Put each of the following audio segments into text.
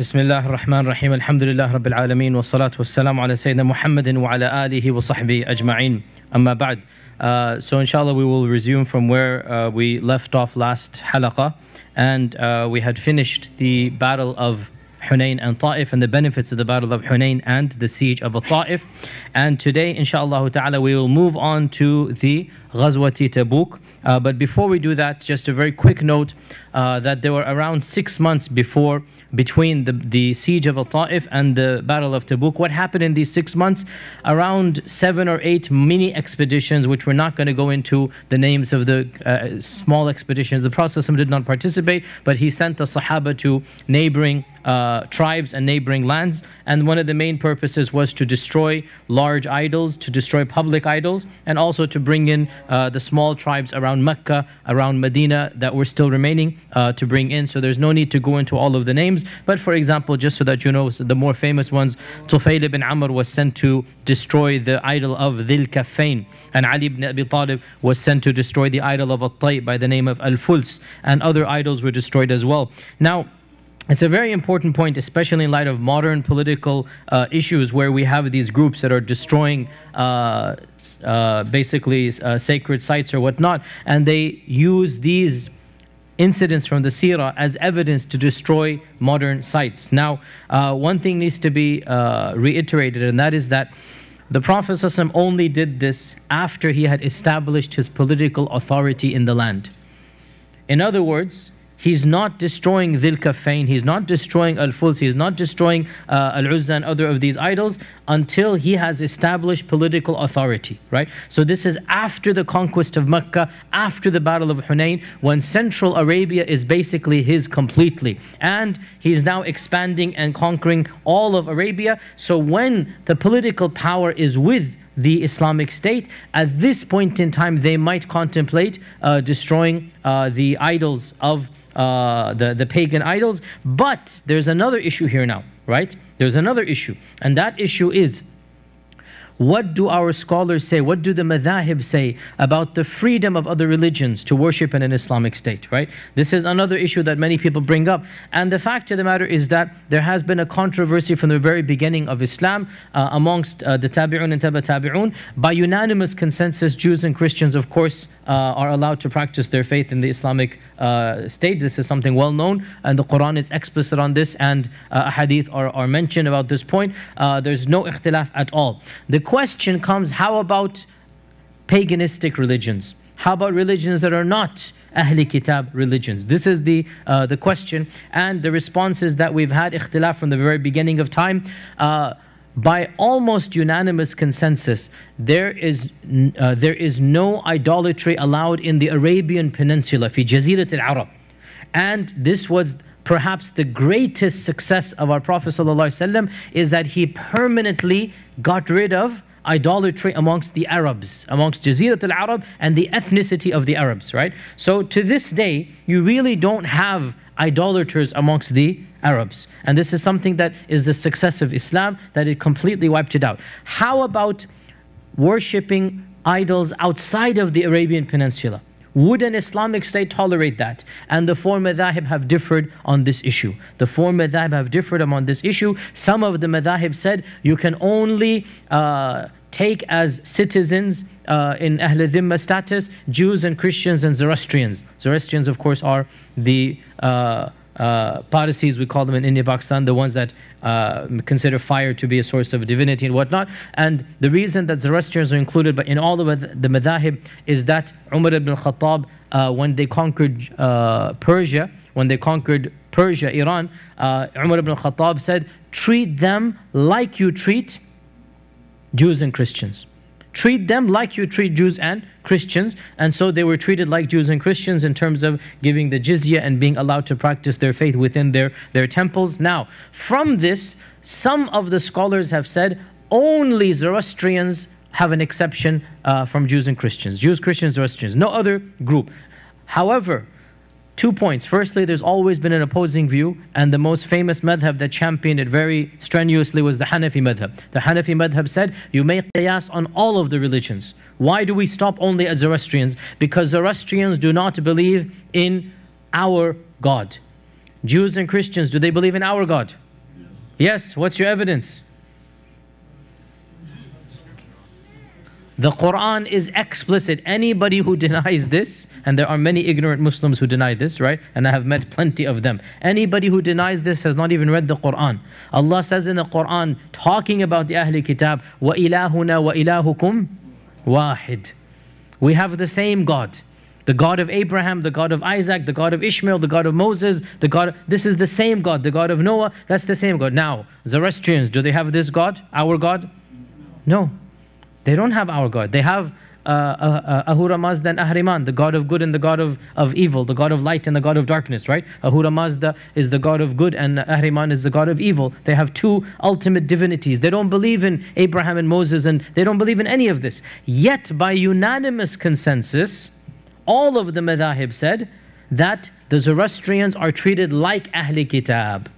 بسم الله الرحمن الرحيم الحمد لله رب العالمين والصلاة والسلام على سيدنا محمد وعلى آله وصحبه أجمعين أما بعد. So inshallah we will resume from where we left off last halaqah, and we had finished the battle of Hunayn and Ta'if and the benefits of the battle of Hunayn and the siege of Ta'if. And today inshallah ta'ala we will move on to the Ghazwati Tebuk. But before we do that, just a very quick note that there were around 6 months between the siege of Ta'if and the battle of Tebuk. What happened in these 6 months? Around 7 or 8 mini expeditions, which we're not going to go into the names of the small expeditions. The Prophet did not participate, but he sent the Sahaba to neighboring tribes and neighboring lands, and one of the main purposes was to destroy large idols, to destroy public idols, and also to bring in the small tribes around Mecca, around Medina that were still remaining to bring in. So there's no need to go into all of the names, but for example, just so that you know, the more famous ones, Tufayl ibn Amr was sent to destroy the idol of Dhil Kaffain, and Ali ibn Abi Talib was sent to destroy the idol of At-Tay by the name of Al-Fuls, and other idols were destroyed as well. Now, it's a very important point, especially in light of modern political issues where we have these groups that are destroying basically sacred sites or whatnot, and they use these incidents from the seerah as evidence to destroy modern sites. Now, one thing needs to be reiterated, and that is that the Prophet ﷺ only did this after he had established his political authority in the land. In other words, he's not destroying Dhil Kaffain, he's not destroying Al-Fuls, he's not destroying Al-Uzza and other of these idols until he has established political authority, right? So this is after the conquest of Mecca, after the battle of Hunayn, when Central Arabia is basically his completely. And he's now expanding and conquering all of Arabia. So when the political power is with the Islamic State, at this point in time, they might contemplate destroying the idols of the pagan idols. But there's another issue here now, right? There's another issue, and that issue is, what do our scholars say, what do the madhahib say about the freedom of other religions to worship in an Islamic state, right? This is another issue that many people bring up. And the fact of the matter is that there has been a controversy from the very beginning of Islam amongst the tabi'un and tabi'un. By unanimous consensus, Jews and Christians, of course, are allowed to practice their faith in the Islamic state. This is something well known, and the Quran is explicit on this, and hadith are mentioned about this point. There's no ikhtilaf at all. The question comes, how about paganistic religions? How about religions that are not Ahli Kitab religions? This is the question, and the responses that we've had ikhtilaf from the very beginning of time. By almost unanimous consensus, there is no idolatry allowed in the Arabian Peninsula, fi Jazirat al-Arab. And this was perhaps the greatest success of our Prophet ﷺ, is that he permanently got rid of idolatry amongst the Arabs, amongst Jazirat al-Arab and the ethnicity of the Arabs, right? So to this day, you really don't have idolaters amongst the Arabs. And this is something that is the success of Islam, that it completely wiped it out. How about worshipping idols outside of the Arabian Peninsula? Would an Islamic state tolerate that? And the four madhahib have differed on this issue. The four madhahib have differed on this issue. Some of the madhahib said you can only take as citizens in Ahl Dhimma status Jews and Christians and Zoroastrians. Zoroastrians, of course, are the Parsis, we call them in India, Pakistan, the ones that consider fire to be a source of divinity and whatnot. And the reason that Zoroastrians are included but in all of the madhahib is that Umar ibn al-Khattab, when they conquered Persia, Iran, Umar ibn al-Khattab said, treat them like you treat Jews and Christians. Treat them like you treat Jews and Christians. And so they were treated like Jews and Christians in terms of giving the jizya and being allowed to practice their faith within their temples. Now, from this, some of the scholars have said only Zoroastrians have an exception from Jews and Christians. Jews, Christians, Zoroastrians, no other group. However, 2 points. Firstly, there's always been an opposing view, and the most famous madhab that championed it very strenuously was the Hanafi madhab. The Hanafi madhab said, you make qiyas on all of the religions. Why do we stop only at Zoroastrians? Because Zoroastrians do not believe in our God. Jews and Christians, do they believe in our God? Yes, what's your evidence? The Quran is explicit. Anybody who denies this, and there are many ignorant Muslims who deny this, right? And I have met plenty of them. Anybody who denies this has not even read the Quran. Allah says in the Quran, talking about the Ahl Kitab, وَإِلَهُنَا وَإِلَهُكُمْ وَاحِدٌ. We have the same God. The God of Abraham, the God of Isaac, the God of Ishmael, the God of Moses, this is the same God. The God of Noah, that's the same God. Now, Zoroastrians, do they have this God? Our God? No. They don't have our God. They have Ahura Mazda and Ahriman, the God of good and the God of evil, the God of light and the God of darkness, right? Ahura Mazda is the God of good and Ahriman is the God of evil. They have two ultimate divinities. They don't believe in Abraham and Moses, and they don't believe in any of this. Yet, by unanimous consensus, all of the madhahib said that the Zoroastrians are treated like Ahl Kitab.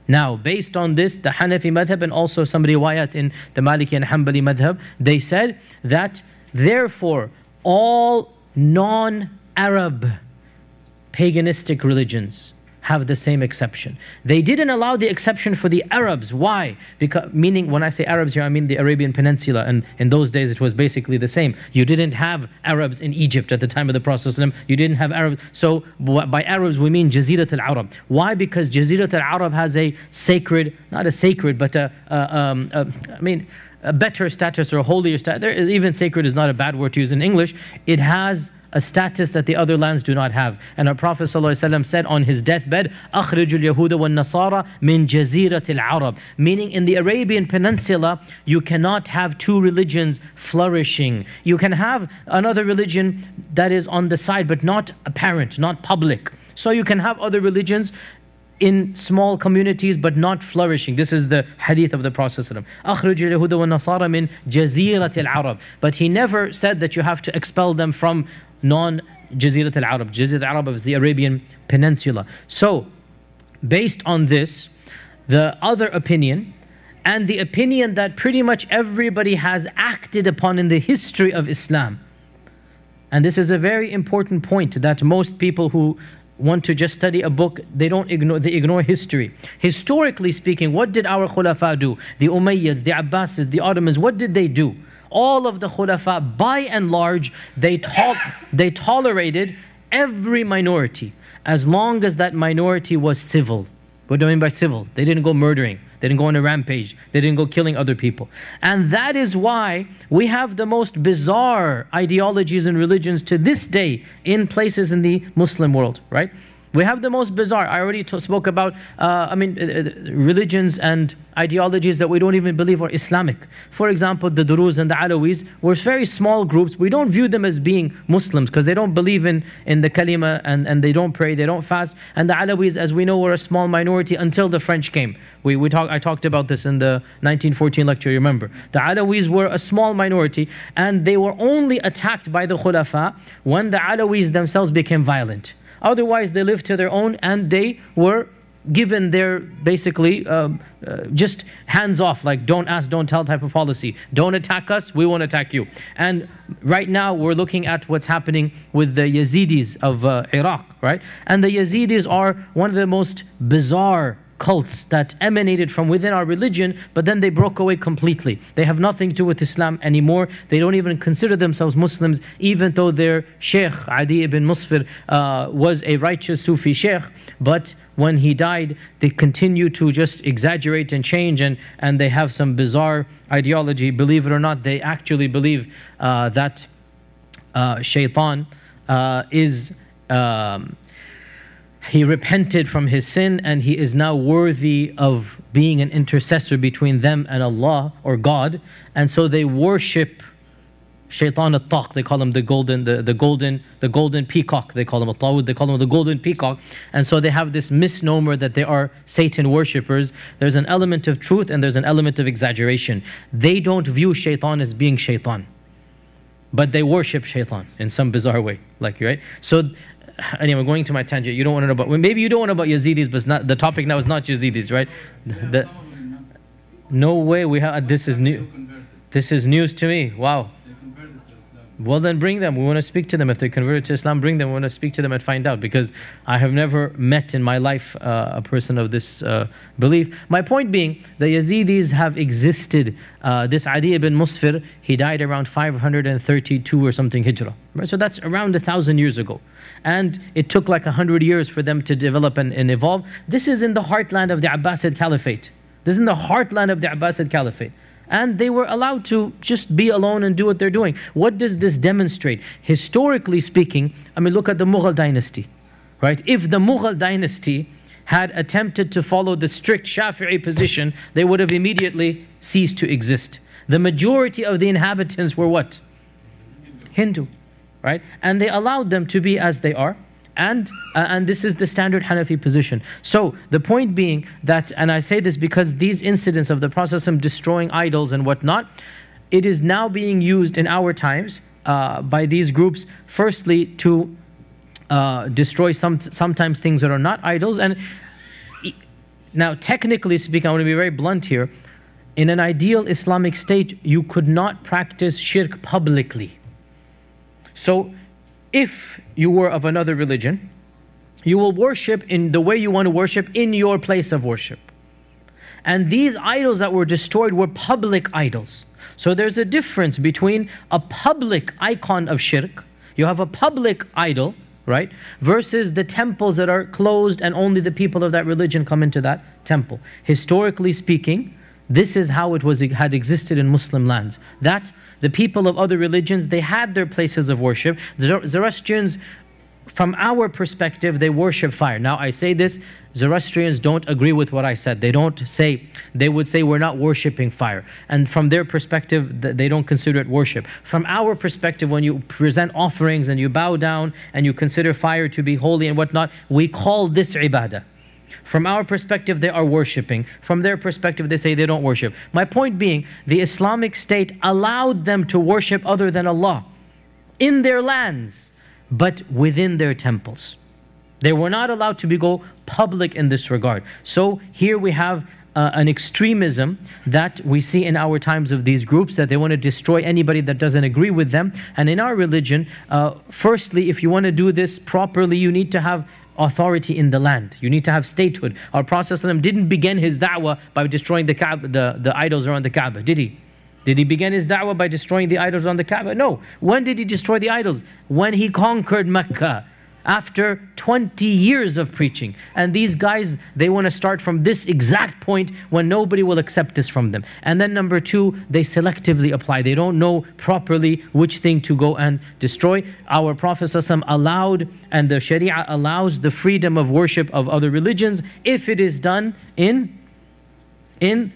Now, based on this, the Hanafi madhab and also some riwayat in the Maliki and Hanbali madhab, they said that therefore all non-Arab paganistic religions have the same exception. They didn't allow the exception for the Arabs. Why? Because, meaning, when I say Arabs here, I mean the Arabian Peninsula, and in those days it was basically the same. You didn't have Arabs in Egypt at the time of the Prophet ﷺ. You didn't have Arabs. So by Arabs we mean Jazirat al-Arab. Why? Because Jazirat al-Arab has a sacred, not a sacred, but a better status or a holier status. Even sacred is not a bad word to use in English. It has a status that the other lands do not have. And our Prophet ﷺ said on his deathbed, أَخْرِجُ الْيَهُودَ وَالنَّصَارَى مِنْ جَزِيرَةِ الْعَرَبِ. Meaning in the Arabian Peninsula, you cannot have two religions flourishing. You can have another religion that is on the side, but not apparent, not public. So you can have other religions in small communities but not flourishing. This is the hadith of the Prophet ﷺ. أَخْرِجُ الْيَهُودَ وَالنَّصَارَى مِنْ جَزِيرَةِ الْعَرَبِ. But he never said that you have to expel them from non-Jazirat al-Arab. Jazirat al-Arab is the Arabian Peninsula. So, based on this, the other opinion, and the opinion that pretty much everybody has acted upon in the history of Islam, and this is a very important point that most people who want to just study a book, they ignore history. Historically speaking, what did our khulafa do? The Umayyads, the Abbasids, the Ottomans, what did they do? All of the khulafa, by and large, they tolerated every minority as long as that minority was civil. What do I mean by civil? They didn't go murdering. They didn't go on a rampage. They didn't go killing other people. And that is why we have the most bizarre ideologies and religions to this day in places in the Muslim world, right? We have the most bizarre. I already spoke about, religions and ideologies that we don't even believe are Islamic. For example, the Duruz and the Alawis were very small groups. We don't view them as being Muslims because they don't believe in the kalima, and they don't pray, they don't fast. And the Alawis, as we know, were a small minority until the French came. I talked about this in the 1914 lecture, you remember. The Alawis were a small minority, and they were only attacked by the Khulafa when the Alawis themselves became violent. Otherwise, they lived to their own, and they were given their, basically, just hands off, like don't ask, don't tell type of policy. Don't attack us, we won't attack you. And right now, we're looking at what's happening with the Yazidis of Iraq, right? And the Yazidis are one of the most bizarre cults that emanated from within our religion, but then they broke away completely. They have nothing to do with Islam anymore. They don't even consider themselves Muslims, even though their Sheikh, Adi ibn Musfir, was a righteous Sufi Sheikh. But when he died, they continue to just exaggerate and change, and they have some bizarre ideology. Believe it or not, they actually believe that Shaitan is... he repented from his sin, and he is now worthy of being an intercessor between them and Allah or God. And so they worship Shaitan al-Taq. They call him the golden peacock. They call him al-Tawud. They call him the golden peacock. And so they have this misnomer that they are Satan worshippers. There's an element of truth and there's an element of exaggeration. They don't view Shaitan as being Shaitan, but they worship Shaitan in some bizarre way. Right? So anyway, going to my tangent. You don't want to know about, well, maybe you don't want to know about Yazidis, but it's not, the topic now is not Yazidis, right? No way. This is new. This is news to me. Wow. Well, then bring them. We want to speak to them. If they converted to Islam, bring them. We want to speak to them and find out, because I have never met in my life a person of this belief. My point being, the Yazidis have existed. This Adi ibn Musfir, he died around 532 or something Hijrah. Right? So that's around 1,000 years ago. And it took like 100 years for them to develop and evolve. This is in the heartland of the Abbasid Caliphate. This is in the heartland of the Abbasid Caliphate. And they were allowed to just be alone and do what they're doing. What does this demonstrate? Historically speaking, I mean, look at the Mughal dynasty, right? If the Mughal dynasty had attempted to follow the strict Shafi'i position, they would have immediately ceased to exist. The majority of the inhabitants were what? Hindu, right? And they allowed them to be as they are. And this is the standard Hanafi position. So the point being that, and I say this because these incidents of the Prophet destroying idols and whatnot, it is now being used in our times by these groups, firstly to destroy sometimes things that are not idols. And now, technically speaking, I want to be very blunt here. In an ideal Islamic state, you could not practice shirk publicly. So if you were of another religion, you will worship in the way you want to worship in your place of worship. And these idols that were destroyed were public idols. So there's a difference between a public icon of shirk, you have a public idol, right, versus the temples that are closed and only the people of that religion come into that temple. Historically speaking, this is how it had existed in Muslim lands. That the people of other religions, they had their places of worship. Zoroastrians, from our perspective, they worship fire. Now I say this, Zoroastrians don't agree with what I said. They would say we're not worshiping fire. And from their perspective, they don't consider it worship. From our perspective, when you present offerings and you bow down and you consider fire to be holy and whatnot, we call this ibadah. From our perspective, they are worshipping. From their perspective, they say they don't worship. My point being, the Islamic State allowed them to worship other than Allah in their lands, but within their temples. They were not allowed to go public in this regard. So here we have an extremism that we see in our times of these groups, that they want to destroy anybody that doesn't agree with them. And in our religion, firstly, if you want to do this properly, you need to have authority in the land. You need to have statehood. Our Prophet ﷺ didn't begin his da'wah by destroying the idols around the Kaaba, did he? Did he begin his da'wah by destroying the idols on the Kaaba? No. When did he destroy the idols? When he conquered Mecca, after 20 years of preaching. And these guys, they want to start from this exact point when nobody will accept this from them. And then number two, they selectively apply. They don't know properly which thing to go and destroy. Our Prophet ﷺ allowed, and the Sharia allows, the freedom of worship of other religions if it is done in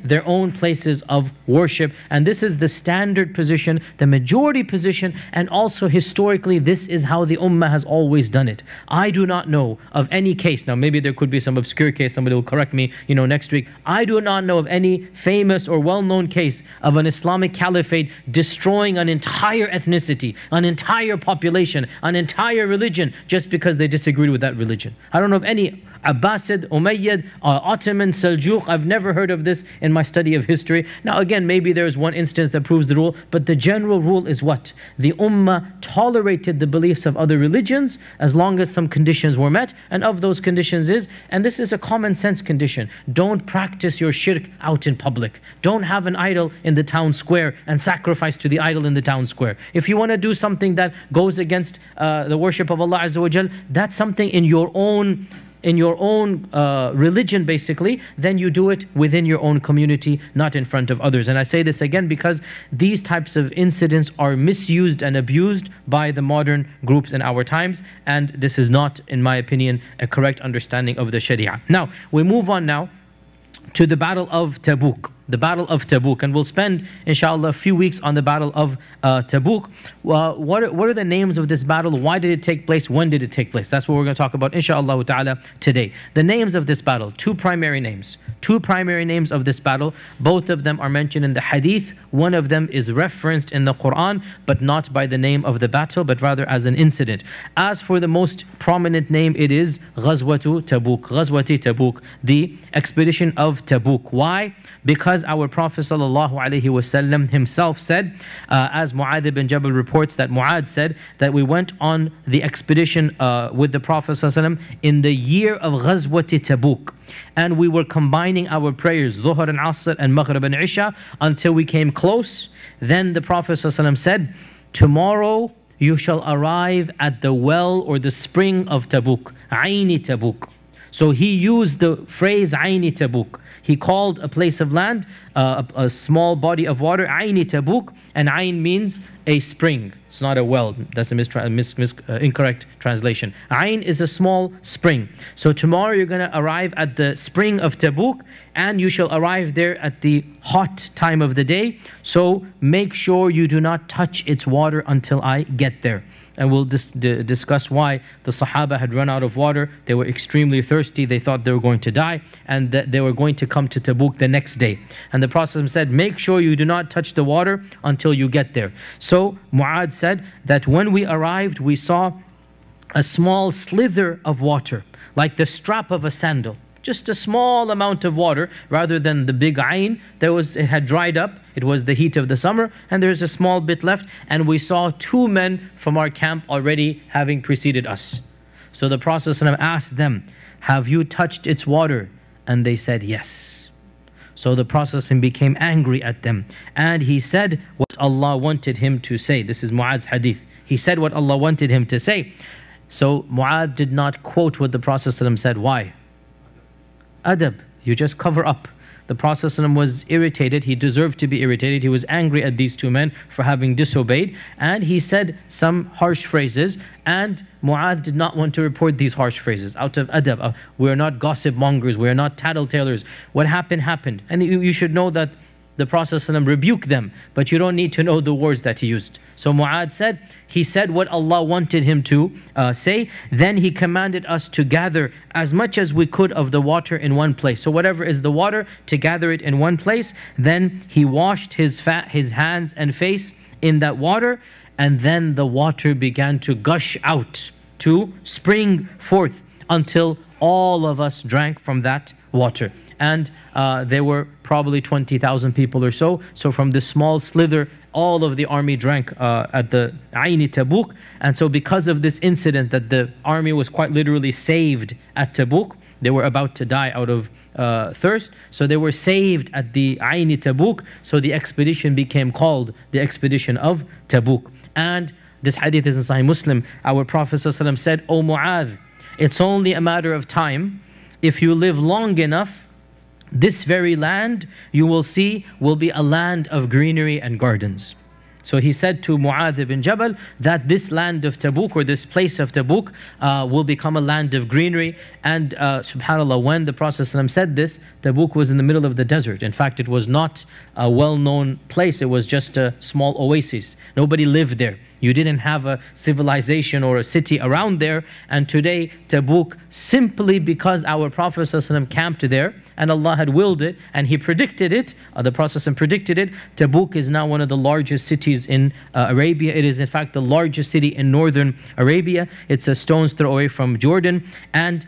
their own places of worship. And this is the standard position, the majority position, and also historically this is how the Ummah has always done it. I do not know of any case, now maybe there could be some obscure case, somebody will correct me next week. I do not know of any famous or well-known case of an Islamic caliphate destroying an entire ethnicity, an entire population, an entire religion just because they disagreed with that religion. I don't know of any Abbasid, Umayyad, Ottoman, Seljuk. I've never heard of this in my study of history. Now again, maybe there's one instance that proves the rule, but the general rule is what? The Ummah tolerated the beliefs of other religions as long as some conditions were met, and of those conditions is, and this is a common sense condition, don't practice your shirk out in public. Don't have an idol in the town square and sacrifice to the idol in the town square. If you want to do something that goes against the worship of Allah Azza wa Jal, that's something in your own religion basically, then you do it within your own community, not in front of others. And I say this again because these types of incidents are misused and abused by the modern groups in our times, and this is not, in my opinion, a correct understanding of the Sharia. Now, we move on now to the Battle of Tebuk. The Battle of Tebuk, and we'll spend, inshallah, a few weeks on the Battle of Tebuk. What are the names of this battle? Why did it take place? When did it take place? That's what we're going to talk about, inshallah ta'ala, today. The names of this battle, two primary names of this battle. Both of them are mentioned in the hadith. One of them is referenced in the Quran, but not by the name of the battle, but rather as an incident. As for the most prominent name, it is Ghazwatu Tebuk, Ghazwati Tebuk, the expedition of Tebuk. Why? Because because our Prophet ﷺ himself said, as Mu'adh ibn Jabal reports that Mu'adh said that we went on the expedition with the Prophet ﷺ in the year of Ghazwat Tebuk, and we were combining our prayers, Dhuhr and Asr and Maghrib and Isha, until we came close. Then the Prophet ﷺ said, tomorrow you shall arrive at the well or the spring of Tebuk, Aini Tebuk. So he used the phrase Aini Tebuk. He called a place of land, a small body of water, Aini Tebuk, and Ain means a spring. It's not a well. That's a incorrect translation. Ain is a small spring. So tomorrow you're going to arrive at the spring of Tebuk, and you shall arrive there at the hot time of the day. So make sure you do not touch its water until I get there. And we'll discuss why the Sahaba had run out of water. They were extremely thirsty. They thought they were going to die, and that they were going to come to Tebuk the next day. And the Prophet said, make sure you do not touch the water until you get there. So Mu'adh said that when we arrived, we saw a small slither of water, like the strap of a sandal. Just a small amount of water, rather than the big ayn. It had dried up. It was the heat of the summer, and there's a small bit left. And we saw two men from our camp already having preceded us. So the Prophet ﷺ asked them, have you touched its water? And they said yes. So the Prophet ﷺ became angry at them, and he said what Allah wanted him to say. This is Mu'adh's hadith. He said what Allah wanted him to say. So Mu'adh did not quote what the Prophet ﷺ said. Why? Adab, you just cover up. The Prophet ﷺ was irritated. He deserved to be irritated. He was angry at these two men for having disobeyed, and he said some harsh phrases, and Mu'adh did not want to report these harsh phrases out of adab. We're not gossip mongers, we're not tattletales. What happened, happened. And you should know that the Prophet ﷺ rebuked them, but you don't need to know the words that he used. So Mu'adh said, he said what Allah wanted him to say. Then he commanded us to gather as much as we could of the water in one place. So whatever is the water, to gather it in one place. Then he washed his hands and face in that water, and then the water began to gush out, to spring forth, until all of us drank from that water. And there were probably 20,000 people or so. So from this small slither, all of the army drank at the Aini Tebuk. And so because of this incident, that the army was quite literally saved at Tebuk. They were about to die out of thirst. So they were saved at the Aini Tebuk. So the expedition became called the expedition of Tebuk. And this hadith is in Sahih Muslim. Our Prophet ﷺ said, O Mu'adh, it's only a matter of time. If you live long enough, this very land you will see will be a land of greenery and gardens. So he said to Mu'adh ibn Jabal that this land of Tebuk, or this place of Tebuk, will become a land of greenery. And subhanAllah, when the Prophet ﷺ said this, Tebuk was in the middle of the desert. In fact, it was not a well-known place. It was just a small oasis. Nobody lived there. You didn't have a civilization or a city around there. And today, Tebuk, simply because our Prophet ﷺ camped there, and Allah had willed it, and He predicted it, the Prophet ﷺ predicted it, Tebuk is now one of the largest cities in Arabia. It is in fact the largest city in northern Arabia. It's a stone's throw away from Jordan. And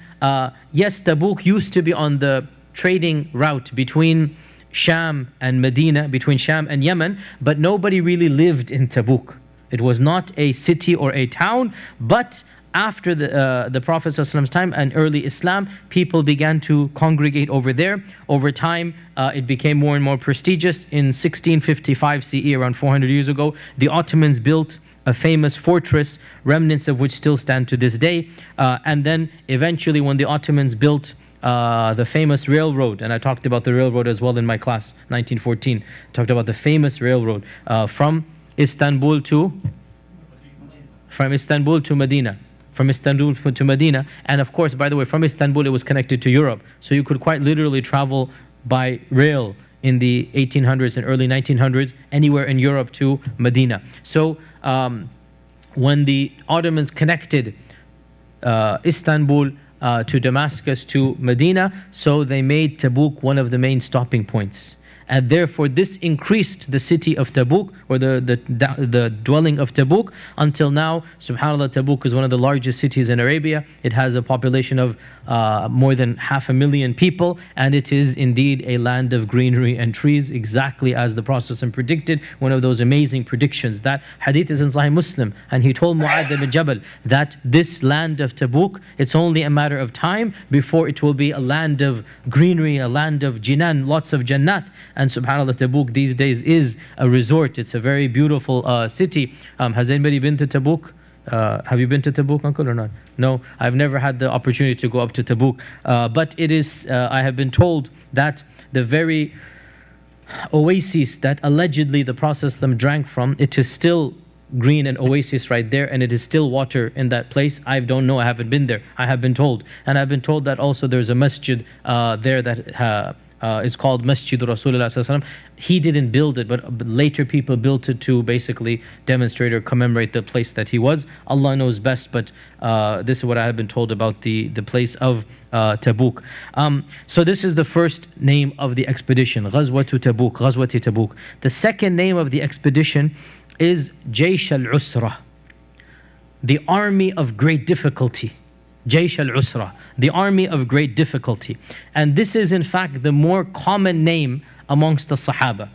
yes, Tebuk used to be on the trading route between Sham and Medina, between Sham and Yemen, but nobody really lived in Tebuk. It was not a city or a town, but after the Prophet ﷺ's time and early Islam, people began to congregate over there. Over time, it became more and more prestigious. In 1655 CE, around 400 years ago, the Ottomans built a famous fortress, remnants of which still stand to this day. And then eventually when the Ottomans built the famous railroad, and I talked about the railroad as well in my class, 1914. I talked about the famous railroad from Istanbul to Medina. From Istanbul to Medina. And of course, by the way, from Istanbul it was connected to Europe. So you could quite literally travel by rail in the 1800s and early 1900s anywhere in Europe to Medina. So when the Ottomans connected Istanbul to Damascus to Medina, so they made Tebuk one of the main stopping points. And therefore this increased the city of Tebuk, or the dwelling of Tebuk, until now, subhanAllah, Tebuk is one of the largest cities in Arabia. It has a population of more than 500,000 people, and it is indeed a land of greenery and trees, exactly as the Prophet predicted, one of those amazing predictions. That hadith is in Sahih Muslim, and he told Mu'adh ibn Jabal that this land of Tebuk, it's only a matter of time before it will be a land of greenery, a land of jinan, lots of jannat. And subhanAllah, Tebuk these days is a resort. It's a very beautiful city. Has anybody been to Tebuk? Have you been to Tebuk, uncle, or not? No, I've never had the opportunity to go up to Tebuk. But it is, I have been told that the very oasis that allegedly the Prophet drank from, it is still green and oasis right there, and it is still water in that place. I don't know, I haven't been there. I have been told. And I've been told that also there's a masjid there that is called Masjid Rasulullah. He didn't build it, but later people built it to basically demonstrate or commemorate the place that he was. Allah knows best, but this is what I have been told about the place of Tebuk. So this is the first name of the expedition, Ghazwatu Tebuk, Ghazwati Tebuk. The second name of the expedition is Jaysh al-Usra, the army of great difficulty. Jaysh al-Usra, the army of great difficulty. And this is in fact the more common name amongst the Sahaba.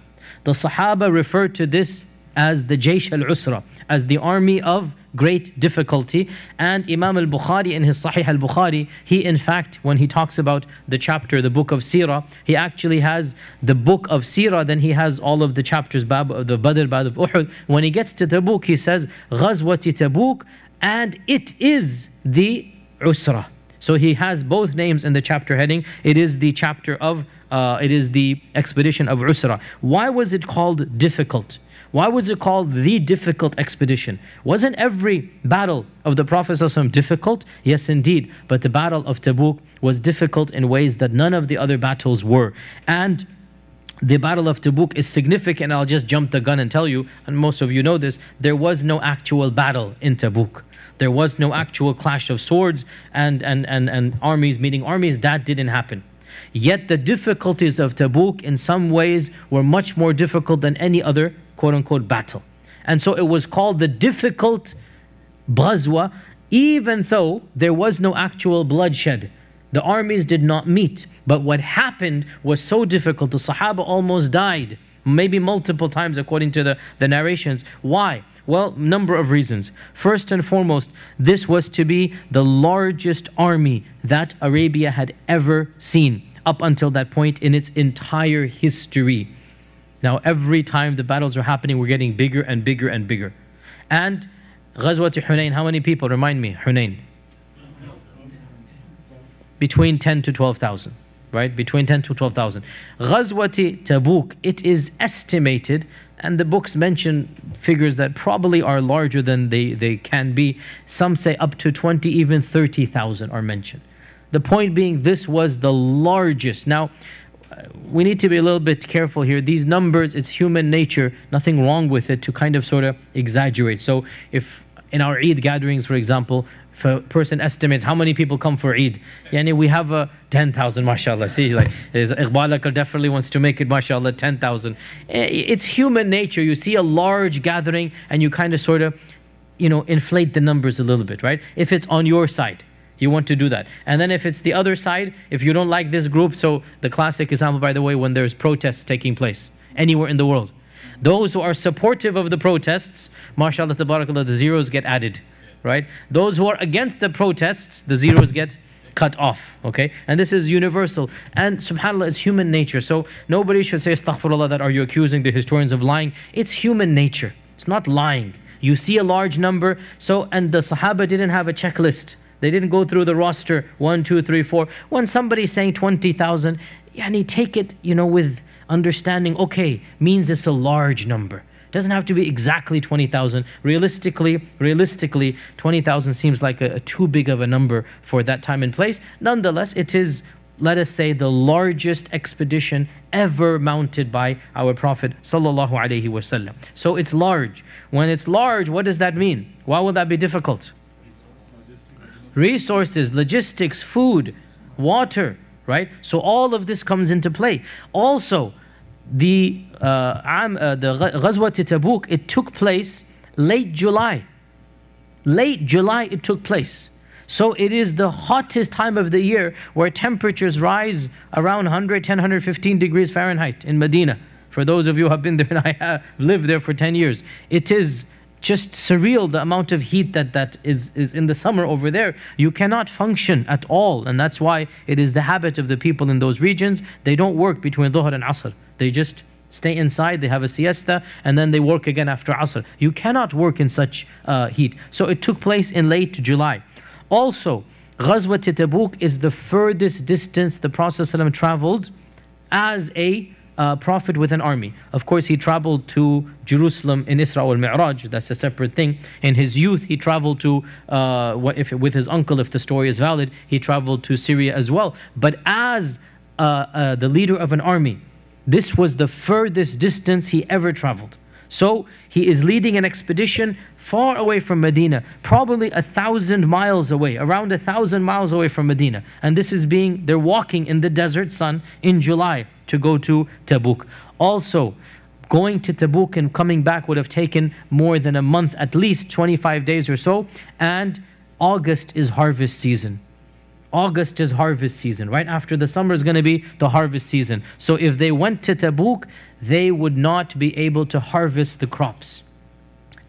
The Sahaba refer to this as the Jaysh al-Usra, as the army of great difficulty. And Imam al-Bukhari in his Sahih al-Bukhari, he in fact, when he talks about the chapter, the book of Seerah, he actually has the book of Seerah, then he has all of the chapters, Bab of the Badr, Bab of Uhud. When he gets to Tebuk, he says, Ghazwati Tebuk, and it is the Usra. So he has both names in the chapter heading. It is the chapter of, it is the expedition of Usra. Why was it called difficult? Why was it called the difficult expedition? Wasn't every battle of the Prophet ﷺ difficult? Yes, indeed. But the battle of Tebuk was difficult in ways that none of the other battles were. And the battle of Tebuk is significant. I'll just jump the gun and tell you, and most of you know this, there was no actual battle in Tebuk. There was no actual clash of swords and armies meeting armies. That didn't happen. Yet the difficulties of Tebuk in some ways were much more difficult than any other quote-unquote battle. And so it was called the difficult Ghazwa, even though there was no actual bloodshed. The armies did not meet. But what happened was so difficult, the Sahaba almost died, maybe multiple times according to the narrations. Why? Well, number of reasons. First and foremost, this was to be the largest army that Arabia had ever seen up until that point in its entire history. Now, every time the battles are happening, we're getting bigger and bigger and bigger. And Ghazwat Hunayn, how many people? Remind me, Hunayn. Between 10 to 12,000, right? Between 10 to 12,000. Ghazwati Tebuk, it is estimated, and the books mention figures that probably are larger than they can be. Some say up to 20, even 30,000 are mentioned. The point being, this was the largest. Now, we need to be a little bit careful here. These numbers, it's human nature, nothing wrong with it to kind of sort of exaggerate. So if in our Eid gatherings, for example, if a person estimates how many people come for Eid, yani we have 10,000, mashallah. See, like Iqbal definitely wants to make it, mashallah, 10,000. It's human nature. You see a large gathering and you kind of sort of, you know, inflate the numbers a little bit, right? If it's on your side, you want to do that. And then if it's the other side, if you don't like this group, so the classic example, by the way, when there's protests taking place anywhere in the world, those who are supportive of the protests, mashallah, tabarakallah, the zeros get added, right? Those who are against the protests, the zeros get cut off, okay? And this is universal. And subhanAllah, it's human nature. So nobody should say, astaghfirullah, that are you accusing the historians of lying? It's human nature. It's not lying. You see a large number, so, and the Sahaba didn't have a checklist. They didn't go through the roster, 1, 2, 3, 4. When somebody's saying 20,000, yani take it, you know, with understanding, okay, means it's a large number. Doesn't have to be exactly 20,000. Realistically, 20,000 seems like a too big of a number for that time and place. Nonetheless, it is, let us say, the largest expedition ever mounted by our Prophet sallallahu alaihi wasallam. So it's large. When it's large, what does that mean? Why will that be difficult? Resources, logistics, food, water, right? So all of this comes into play. Also, Ghazwat Tebuk, it took place late July. Late July it took place. So it is the hottest time of the year where temperatures rise around 110, 115 degrees Fahrenheit in Medina. For those of you who have been there, and I have lived there for 10 years. It is just surreal, the amount of heat that is in the summer over there. You cannot function at all. And that's why it is the habit of the people in those regions. They don't work between Dhuhr and Asr. They just stay inside, they have a siesta, and then they work again after Asr. You cannot work in such heat. So it took place in late July. Also, Ghazwat Tebuk is the furthest distance the Prophet ﷺ traveled as a prophet with an army. Of course, he traveled to Jerusalem in Isra al-Mi'raj. That's a separate thing. In his youth, he traveled to, with his uncle, if the story is valid, he traveled to Syria as well. But as the leader of an army, this was the furthest distance he ever traveled. So he is leading an expedition far away from Medina, probably 1,000 miles away, around 1,000 miles away from Medina. And this is they're walking in the desert sun in July to go to Tebuk. Also, going to Tebuk and coming back would have taken more than a month, at least 25 days or so. And August is harvest season. August is harvest season. Right after the summer is going to be the harvest season. So if they went to Tebuk, they would not be able to harvest the crops.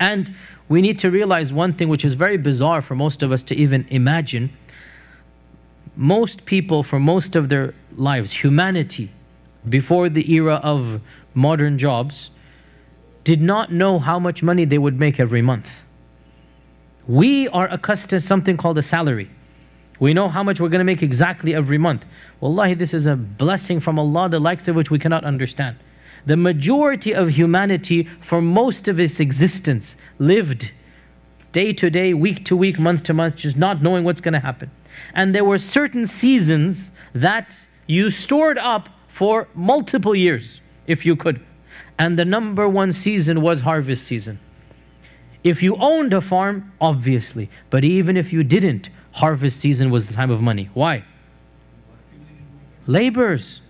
And we need to realize one thing which is very bizarre for most of us to even imagine. Most people, for most of their lives, humanity, before the era of modern jobs, did not know how much money they would make every month. We are accustomed to something called a salary. We know how much we're going to make exactly every month. Wallahi, this is a blessing from Allah, the likes of which we cannot understand. The majority of humanity, for most of its existence, lived day to day, week to week, month to month, just not knowing what's going to happen. And there were certain seasons that you stored up for multiple years, if you could. And the number one season was harvest season. If you owned a farm, obviously. But even if you didn't, harvest season was the time of money. Why? Laborers.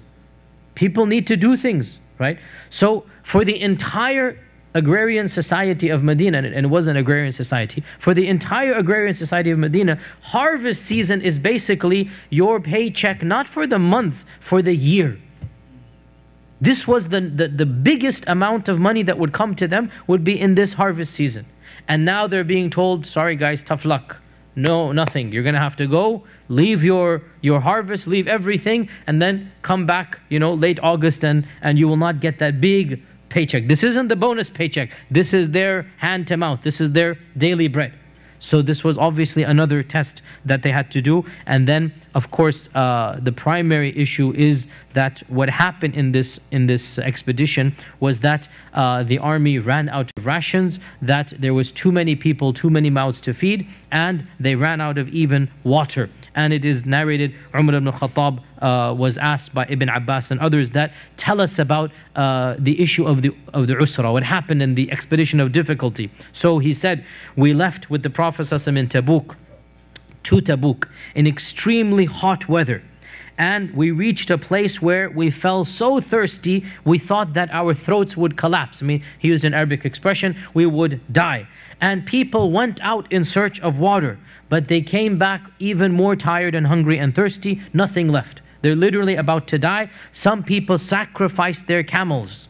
People need to do things, right? So for the entire agrarian society of Medina, and it was an agrarian society, for the entire agrarian society of Medina, harvest season is basically your paycheck, not for the month, for the year. This was the biggest amount of money that would come to them would be in this harvest season. And now they're being told, sorry guys, tough luck. No, nothing. You're going to have to go, leave your harvest, leave everything, and then come back, late August, and you will not get that big paycheck. This isn't the bonus paycheck. This is their hand to mouth. This is their daily bread. So this was obviously another test that they had to do. And then, of course, the primary issue is that what happened in this expedition was that the army ran out of rations, that there was too many people, too many mouths to feed, and they ran out of even water. And it is narrated, Umar ibn Khattab was asked by Ibn Abbas and others that tell us about the issue of the usra, what happened in the expedition of difficulty. So he said, we left with the Prophet ﷺ in Tebuk, to Tebuk, in extremely hot weather. And we reached a place where we felt so thirsty, we thought that our throats would collapse. I mean, he used an Arabic expression, we would die. And people went out in search of water, but they came back even more tired and hungry and thirsty, nothing left. They're literally about to die. Some people sacrificed their camels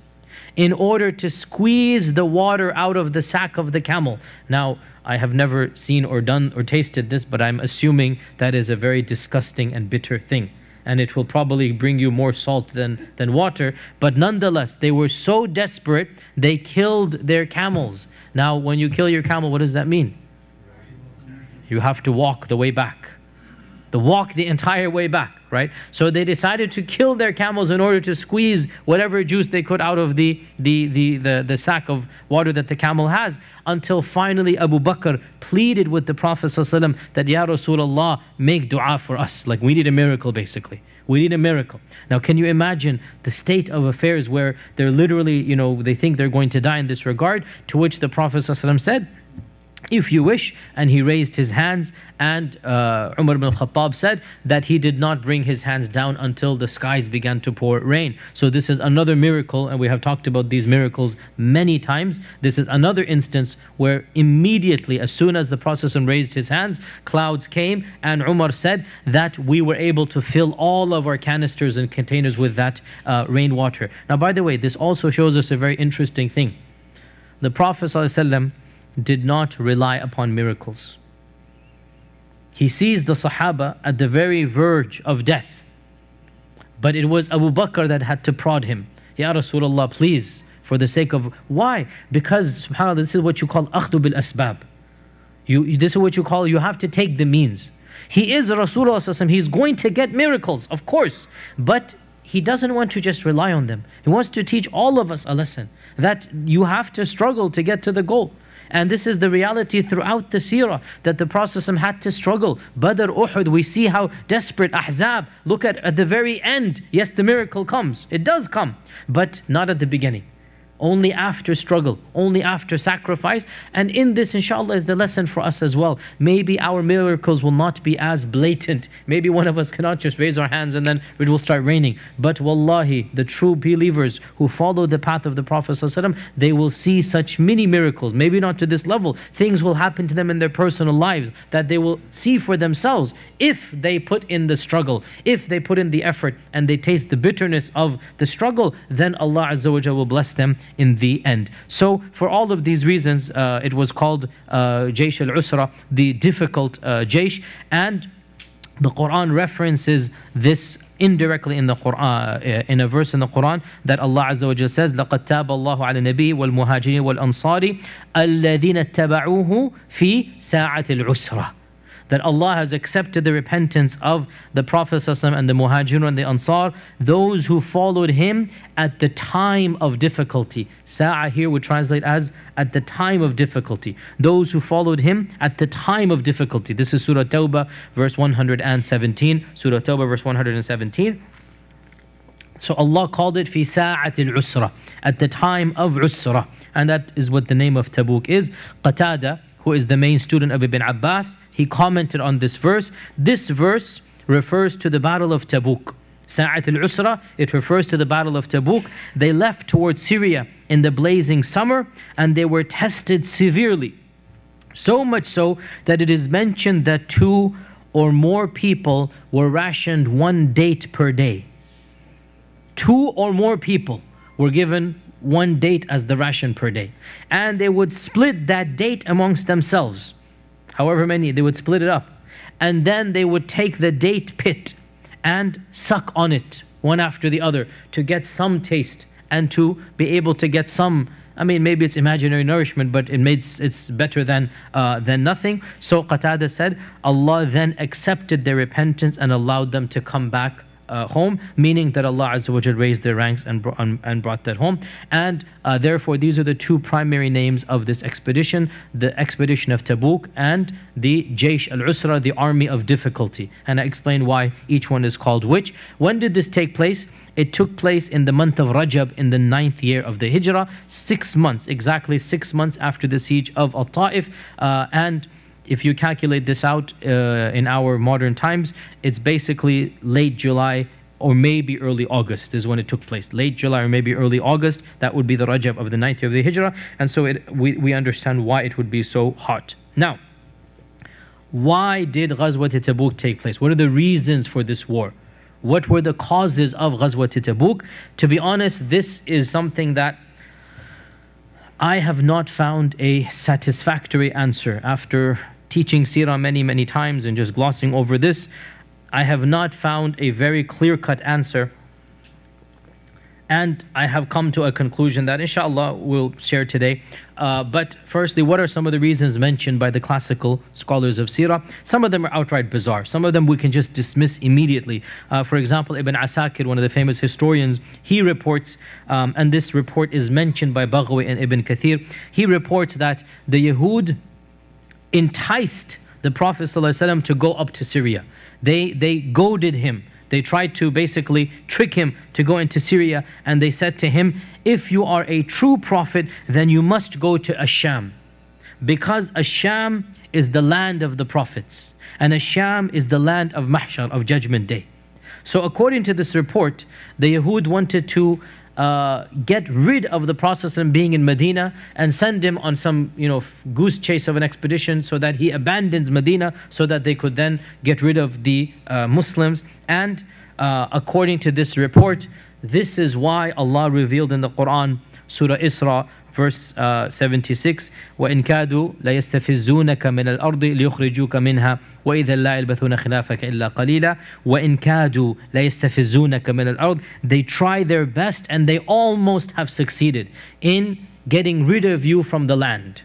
in order to squeeze the water out of the sack of the camel. Now, I have never seen or done or tasted this, but I'm assuming that is a very disgusting and bitter thing. And it will probably bring you more salt than water. But nonetheless, they were so desperate, they killed their camels. Now, when you kill your camel, what does that mean? You have to walk the way back. Walk the entire way back, right? So they decided to kill their camels in order to squeeze whatever juice they could out of the sack of water that the camel has, until finally Abu Bakr pleaded with the Prophet ﷺ that, Ya Rasulullah, make dua for us. Like, we need a miracle, basically. We need a miracle. Now, can you imagine the state of affairs where they're literally, they think they're going to die in this regard, to which the Prophet ﷺ said, if you wish. And he raised his hands, and Umar ibn al-Khattab said that he did not bring his hands down until the skies began to pour rain. So this is another miracle, and we have talked about these miracles many times. This is another instance where immediately, as soon as the Prophet raised his hands, clouds came, and Umar said that we were able to fill all of our canisters and containers with that rainwater. Now, by the way, this also shows us a very interesting thing. The Prophet ﷺ did not rely upon miracles. He sees the Sahaba at the very verge of death, but it was Abu Bakr that had to prod him. Ya Rasulullah, please, for the sake of... Why? Because, subhanAllah, this is what you call akhdu bil asbab. This is what you call, you have to take the means. He is Rasulullah ﷺ, he's going to get miracles, of course, but he doesn't want to just rely on them. He wants to teach all of us a lesson, that you have to struggle to get to the goal. And this is the reality throughout the seerah, that the Prophet had to struggle. Badr, Uhud, we see how desperate, Ahzab. Look at the very end. Yes, the miracle comes. It does come, but not at the beginning. Only after struggle, only after sacrifice. And in this, inshallah, is the lesson for us as well. Maybe our miracles will not be as blatant. Maybe one of us cannot just raise our hands and then it will start raining. But wallahi, the true believers who follow the path of the Prophet ﷺ, they will see such many miracles. Maybe not to this level. Things will happen to them in their personal lives that they will see for themselves if they put in the struggle, if they put in the effort and they taste the bitterness of the struggle, then Allah Azza wa Jalla will bless them in the end. So for all of these reasons, it was called Jaysh al-Usra, the difficult Jaysh, and the Quran references this indirectly in the Quran, in a verse in the Quran, that Allah Azza wa Jalla says, لَقَدْ تَابَ اللَّهُ عَلَى النَّبِيِّ وَالْمُهَاجِرِينَ وَالْأَنصَارِ الَّذِينَ اتَّبَعُوهُ فِي سَاعَةِ الْعُسْرَةِ. That Allah has accepted the repentance of the Prophet ﷺ and the Muhajirun and the Ansar, those who followed him at the time of difficulty. Sa'a here would translate as at the time of difficulty. Those who followed him at the time of difficulty. This is Surah Tawbah, verse 117. Surah Tawbah, verse 117. So Allah called it fi sa'atil usra, at the time of usra. And that is what the name of Tebuk is. Qatada, who is the main student of Ibn Abbas, he commented on this verse. This verse refers to the Battle of Tebuk. Sa'at al-Usra, it refers to the Battle of Tebuk. They left towards Syria in the blazing summer, and they were tested severely. So much so that it is mentioned that 2 or more people were rationed 1 date per day. 2 or more people were given 1 date as the ration per day. And they would split that date amongst themselves. However many, they would split it up. And then they would take the date pit and suck on it, one after the other, to get some taste and to be able to get some, I mean, maybe it's imaginary nourishment, but it's better than nothing. So Qatada said, Allah then accepted their repentance and allowed them to come back home, meaning that Allah Azza wa Jal raised their ranks and brought that home. And therefore these are the 2 primary names of this expedition, the expedition of Tebuk and the Jaysh al-Usra, the army of difficulty. And I explained why each one is called which. When did this take place? It took place in the month of Rajab in the 9th year of the Hijrah, 6 months, exactly 6 months after the siege of Al-Ta'if. And if you calculate this out in our modern times, it's basically late July or maybe early August is when it took place. Late July or maybe early August, that would be the Rajab of the 9th year of the Hijrah. And so we understand why it would be so hot. Now, why did Ghazwat Tebuk take place? What are the reasons for this war? What were the causes of Ghazwat Tebuk? To be honest, this is something that I have not found a satisfactory answer. After teaching seerah many times and just glossing over this, I have not found a very clear-cut answer. And I have come to a conclusion that inshallah we'll share today. But firstly, what are some of the reasons mentioned by the classical scholars of seerah? Some of them are outright bizarre. Some of them we can just dismiss immediately. For example, Ibn Asakir, one of the famous historians, he reports, and this report is mentioned by Baghawi and Ibn Kathir, he reports that the Yahud enticed the Prophet ﷺ to go up to Syria. They goaded him. They tried to basically trick him to go into Syria, and they said to him, if you are a true prophet, then you must go to Asham, because Ash-Sham is the land of the prophets, and Ash-Sham is the land of Mahshar, of Judgment Day. So according to this report, the Yahud wanted to get rid of the Prophet being in Medina and send him on some goose chase of an expedition so that he abandons Medina, so that they could then get rid of the Muslims. And according to this report, this is why Allah revealed in the Quran, Surah Isra, verse 76, وَإِن كَادُوا لَيَسْتَفِزُّونَكَ مِنَ الْأَرْضِ لِيُخْرِجُوكَ مِنْهَا وَإِذًا لَا يَلْبَثُونَ خِلَافَكَ إِلَّا قَلِيلًا وَإِن كَادُوا لَيَسْتَفِزُّونَكَ مِنَ الْأَرْضِ. They try their best and they almost have succeeded in getting rid of you from the land.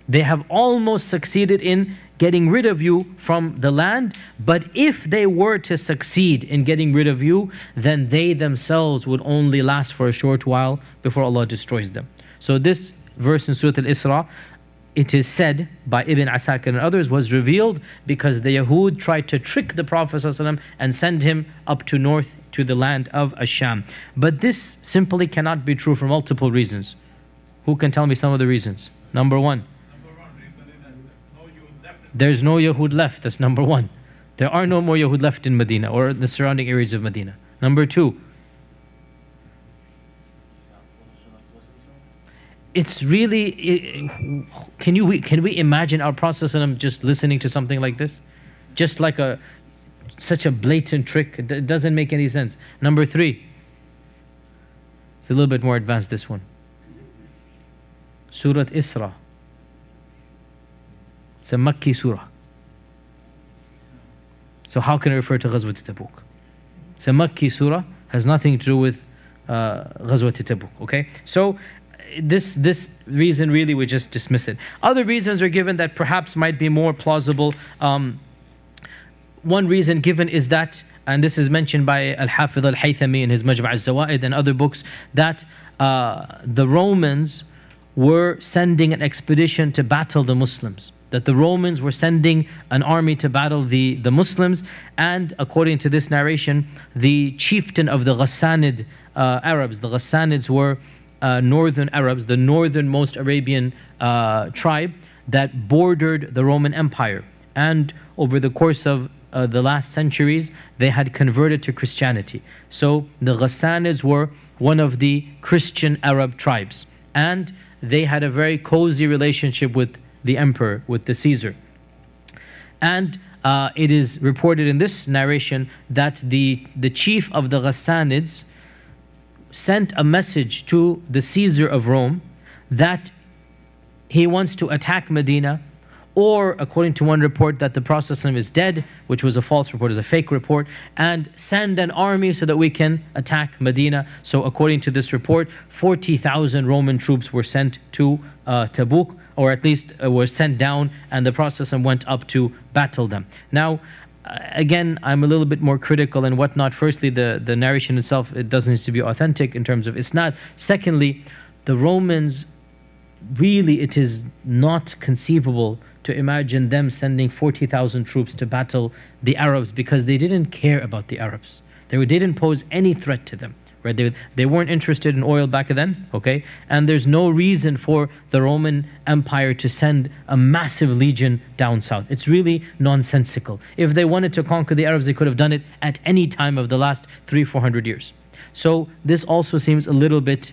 They have almost succeeded in getting rid of you from the land, but if they were to succeed in getting rid of you, then they themselves would only last for a short while before Allah destroys them. So this verse in Surah Al-Isra, it is said by Ibn Asakir and others, was revealed because the Yahud tried to trick the Prophet ﷺ and send him up to north to the land of Ash-Sham. But this simply cannot be true for multiple reasons. Who can tell me some of the reasons? Number one, there's no Yahud left. That's number one. There are no more Yahud left in Medina or the surrounding areas of Medina. Number two, it's really, can we imagine our Prophet just listening to something like this? Just like such a blatant trick. It doesn't make any sense. Number three, it's a little bit more advanced, this one. Surah Isra. It's a Makki surah. So how can I refer to Ghazwat Tebuk? It's a Makki surah, has nothing to do with Ghazwat Tebuk, okay? So this reason really we just dismiss it. Other reasons are given that perhaps might be more plausible. One reason given is that, and this is mentioned by Al-Hafidh Al-Haythami in his Majma' Al-Zawaid and other books, that the Romans were sending an expedition to battle the Muslims. That the Romans were sending an army to battle the Muslims, and according to this narration, the chieftain of the Ghassanid Arabs, the Ghassanids were northern Arabs, the northernmost Arabian tribe that bordered the Roman Empire. And over the course of the last centuries, they had converted to Christianity. So the Ghassanids were one of the Christian Arab tribes, and they had a very cozy relationship with the emperor, with the Caesar. And it is reported in this narration that the chief of the Ghassanids sent a message to the Caesar of Rome that he wants to attack Medina, or according to one report that the Prophet is dead, which was a false report, is a fake report, and send an army so that we can attack Medina. So according to this report, 40,000 Roman troops were sent to Tebuk, or at least were sent down, and the Prophet went up to battle them. Now, again, I'm a little bit more critical and whatnot. Firstly, the narration itself, it doesn't seem to be authentic in terms of isnad. Secondly, the Romans, really it is not conceivable to imagine them sending 40,000 troops to battle the Arabs, because they didn't care about the Arabs. They didn't pose any threat to them. Right? They weren't interested in oil back then, okay? And there's no reason for the Roman Empire to send a massive legion down south. It's really nonsensical. If they wanted to conquer the Arabs, they could have done it at any time of the last 300-400 years. So this also seems a little bit,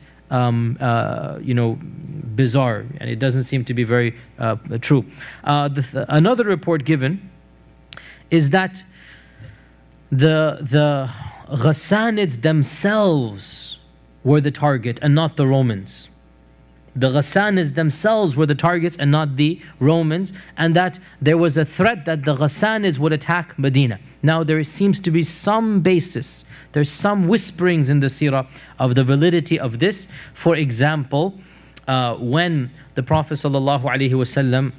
bizarre, and it doesn't seem to be very true. Another report given is that the Ghassanids themselves were the target and not the Romans. The Ghassanids themselves were the targets and not the Romans, and that there was a threat that the Ghassanids would attack Medina. Now there seems to be some basis, there's some whisperings in the seerah of the validity of this. For example, when the Prophet ﷺ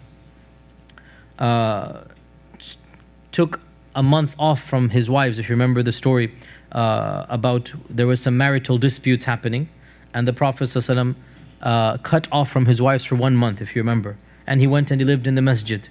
took a month off from his wives, if you remember the story, about there was some marital disputes happening, and the Prophet ﷺ cut off from his wives for 1 month, if you remember, and he went and he lived in the masjid.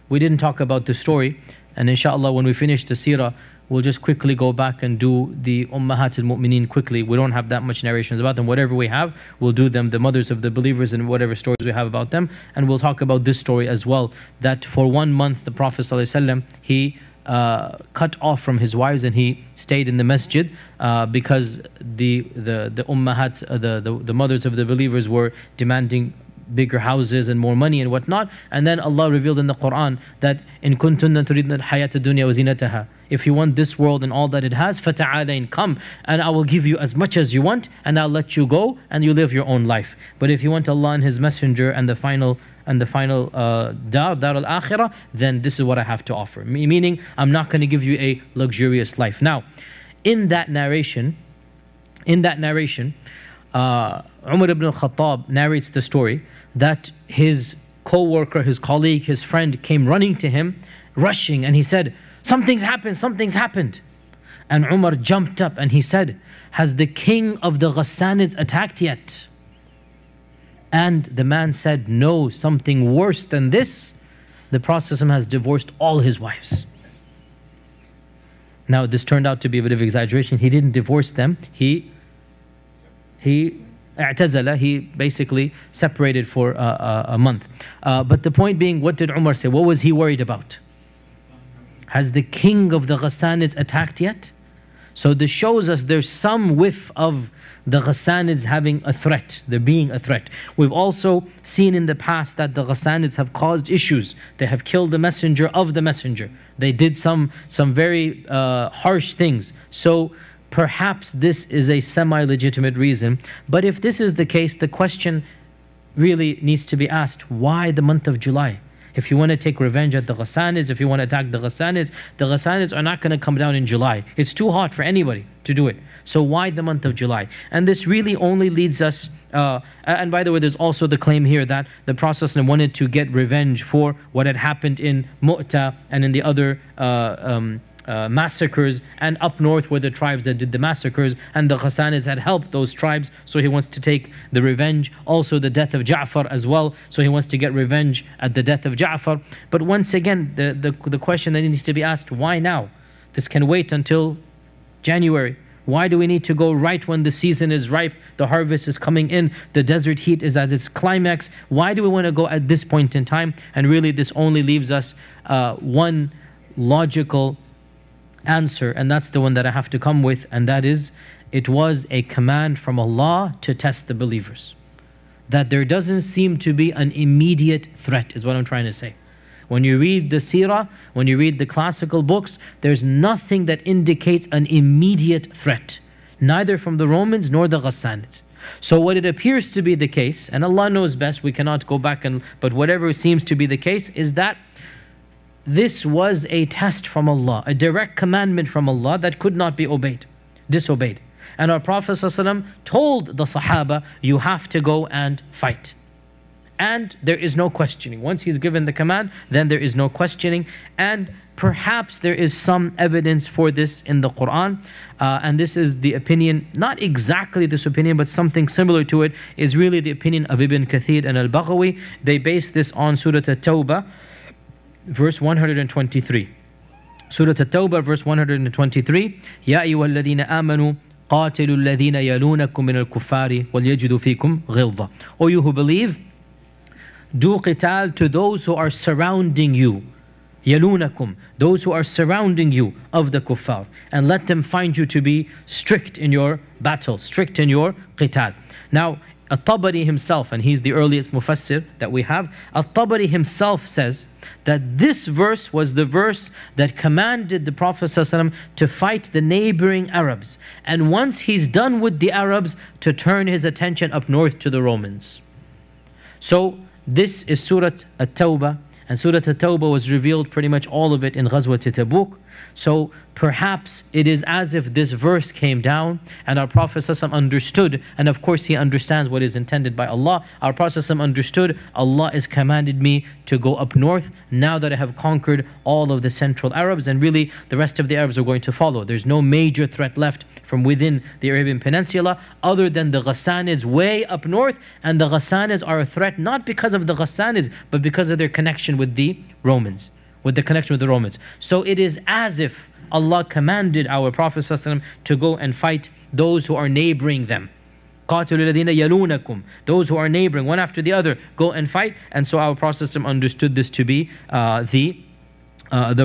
We didn't talk about the story, and inshallah when we finish the seerah, we'll just quickly go back and do the Ummahat al-Mu'mineen quickly. We don't have that much narrations about them. Whatever we have, we'll do them, the mothers of the believers, and whatever stories we have about them. And we'll talk about this story as well, that for 1 month the Prophet ﷺ, he cut off from his wives and he stayed in the masjid because the Ummahat, the mothers of the believers were demanding bigger houses and more money and whatnot. And then Allah revealed in the Quran that in kuntunna turidna hayata dunya wa zinataha, if you want this world and all that it has, fata'alain, come and I will give you as much as you want and I'll let you go and you live your own life. But if you want Allah and His Messenger and the final dar al-akhirah, then this is what I have to offer. Meaning, I'm not going to give you a luxurious life. Now, in that narration, Umar ibn al-Khattab narrates the story that his co-worker, his colleague, his friend came running to him, rushing, and he said, something's happened. And Umar jumped up and he said, has the king of the Ghassanids attacked yet? And the man said, no, something worse than this. The Prophet has divorced all his wives. Now this turned out to be a bit of exaggeration. He didn't divorce them. He basically separated for a month. But the point being, what did Umar say? What was he worried about? Has the king of the Ghassanids attacked yet? So this shows us there's some whiff of the Ghassanids having a threat, there being a threat. We've also seen in the past that the Ghassanids have caused issues. They have killed the messenger of the messenger. They did some very harsh things. So perhaps this is a semi-legitimate reason. But if this is the case, the question really needs to be asked, why the month of July? If you want to take revenge at the Ghassanids, if you want to attack the Ghassanids are not going to come down in July. It's too hot for anybody to do it. So why the month of July? And this really only leads us, and by the way, there's also the claim here that the Prophet wanted to get revenge for what had happened in Mu'ta and in the other massacres, and up north were the tribes that did the massacres, and the Ghassanids had helped those tribes, so he wants to take the revenge. Also the death of Ja'far as well, so he wants to get revenge at the death of Ja'far. But once again, the question that needs to be asked, why now? This can wait until January. Why do we need to go right when the season is ripe, the harvest is coming in, the desert heat is at its climax? Why do we want to go at this point in time? And really this only leaves us one logical answer, and that's the one that I have to come with, and that is, it was a command from Allah to test the believers. That there doesn't seem to be an immediate threat, is what I'm trying to say. When you read the seerah, when you read the classical books, there's nothing that indicates an immediate threat, neither from the Romans nor the Ghassanids. So what it appears to be the case, and Allah knows best, we cannot go back, but whatever seems to be the case is that this was a test from Allah, a direct commandment from Allah that could not be disobeyed. And our Prophet ﷺ told the Sahaba, you have to go and fight. And there is no questioning. Once he's given the command, then there is no questioning. And perhaps there is some evidence for this in the Quran. And this is the opinion, not exactly this opinion, but something similar to it, is really the opinion of Ibn Kathir and Al-Baghawi. They base this on Surah At-Tawbah, verse 123. Surah At-Tawbah, verse 123. Ya ayyuhalladhina amanu qatilu alladhina yalunakum min al-kuffari wal yajidu fikum ghilza. O you who believe, do qital to those who are surrounding you. Yalunakum, those who are surrounding you of the kuffar, and let them find you to be strict in your battle, strict in your qital. Now, At-Tabari himself, and he's the earliest mufassir that we have, At-Tabari himself says that this verse was the verse that commanded the Prophet ﷺ to fight the neighboring Arabs, and once he's done with the Arabs, to turn his attention up north to the Romans. So this is Surah At-Tawbah, and Surah At-Tawbah was revealed pretty much all of it in Ghazwat Tebük. So perhaps it is as if this verse came down and our Prophet ﷺ understood, and of course he understands what is intended by Allah. Our Prophet ﷺ understood, Allah has commanded me to go up north now that I have conquered all of the central Arabs, and really the rest of the Arabs are going to follow. There's no major threat left from within the Arabian Peninsula other than the Ghassanids way up north, and the Ghassanids are a threat not because of the Ghassanids but because of their connection with the Romans. So it is as if Allah commanded our Prophet ﷺ to go and fight those who are neighboring them. قَاتِلُوا الَّذِينَ يَلُونَكُمْ. Those who are neighboring, one after the other, go and fight. And so our Prophet ﷺ understood this to be the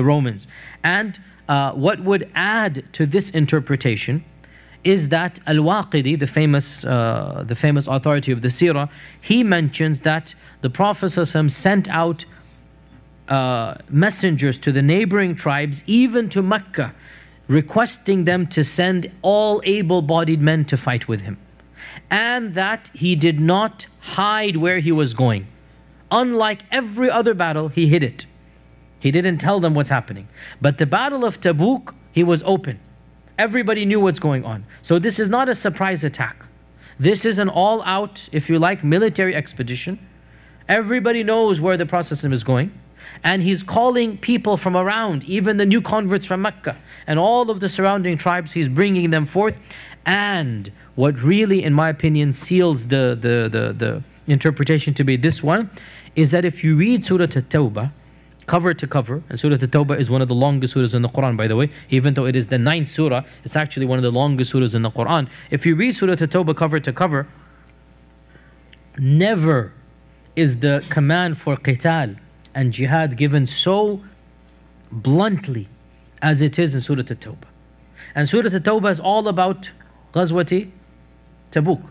Romans. And what would add to this interpretation is that Al-Waqidi, the famous authority of the Seerah, he mentions that the Prophet ﷺ sent out messengers to the neighboring tribes, even to Mecca, requesting them to send all able-bodied men to fight with him. And that he did not hide where he was going. Unlike every other battle, he hid it. He didn't tell them what's happening. But the battle of Tebuk, he was open. Everybody knew what's going on. So this is not a surprise attack. This is an all-out, if you like, military expedition. Everybody knows where the Prophet is going. And he's calling people from around, even the new converts from Mecca, and all of the surrounding tribes, he's bringing them forth. And what really, in my opinion, seals the interpretation to be this one, is that if you read Surah At-Tawbah, cover to cover, and Surah At-Tawbah is one of the longest surahs in the Quran, by the way, even though it is the 9th surah, it's actually one of the longest surahs in the Quran. If you read Surah At-Tawbah cover to cover, never is the command for qital and jihad given so bluntly as it is in Surah At-Tawbah. And Surah At-Tawbah is all about Ghazwati Tebuk.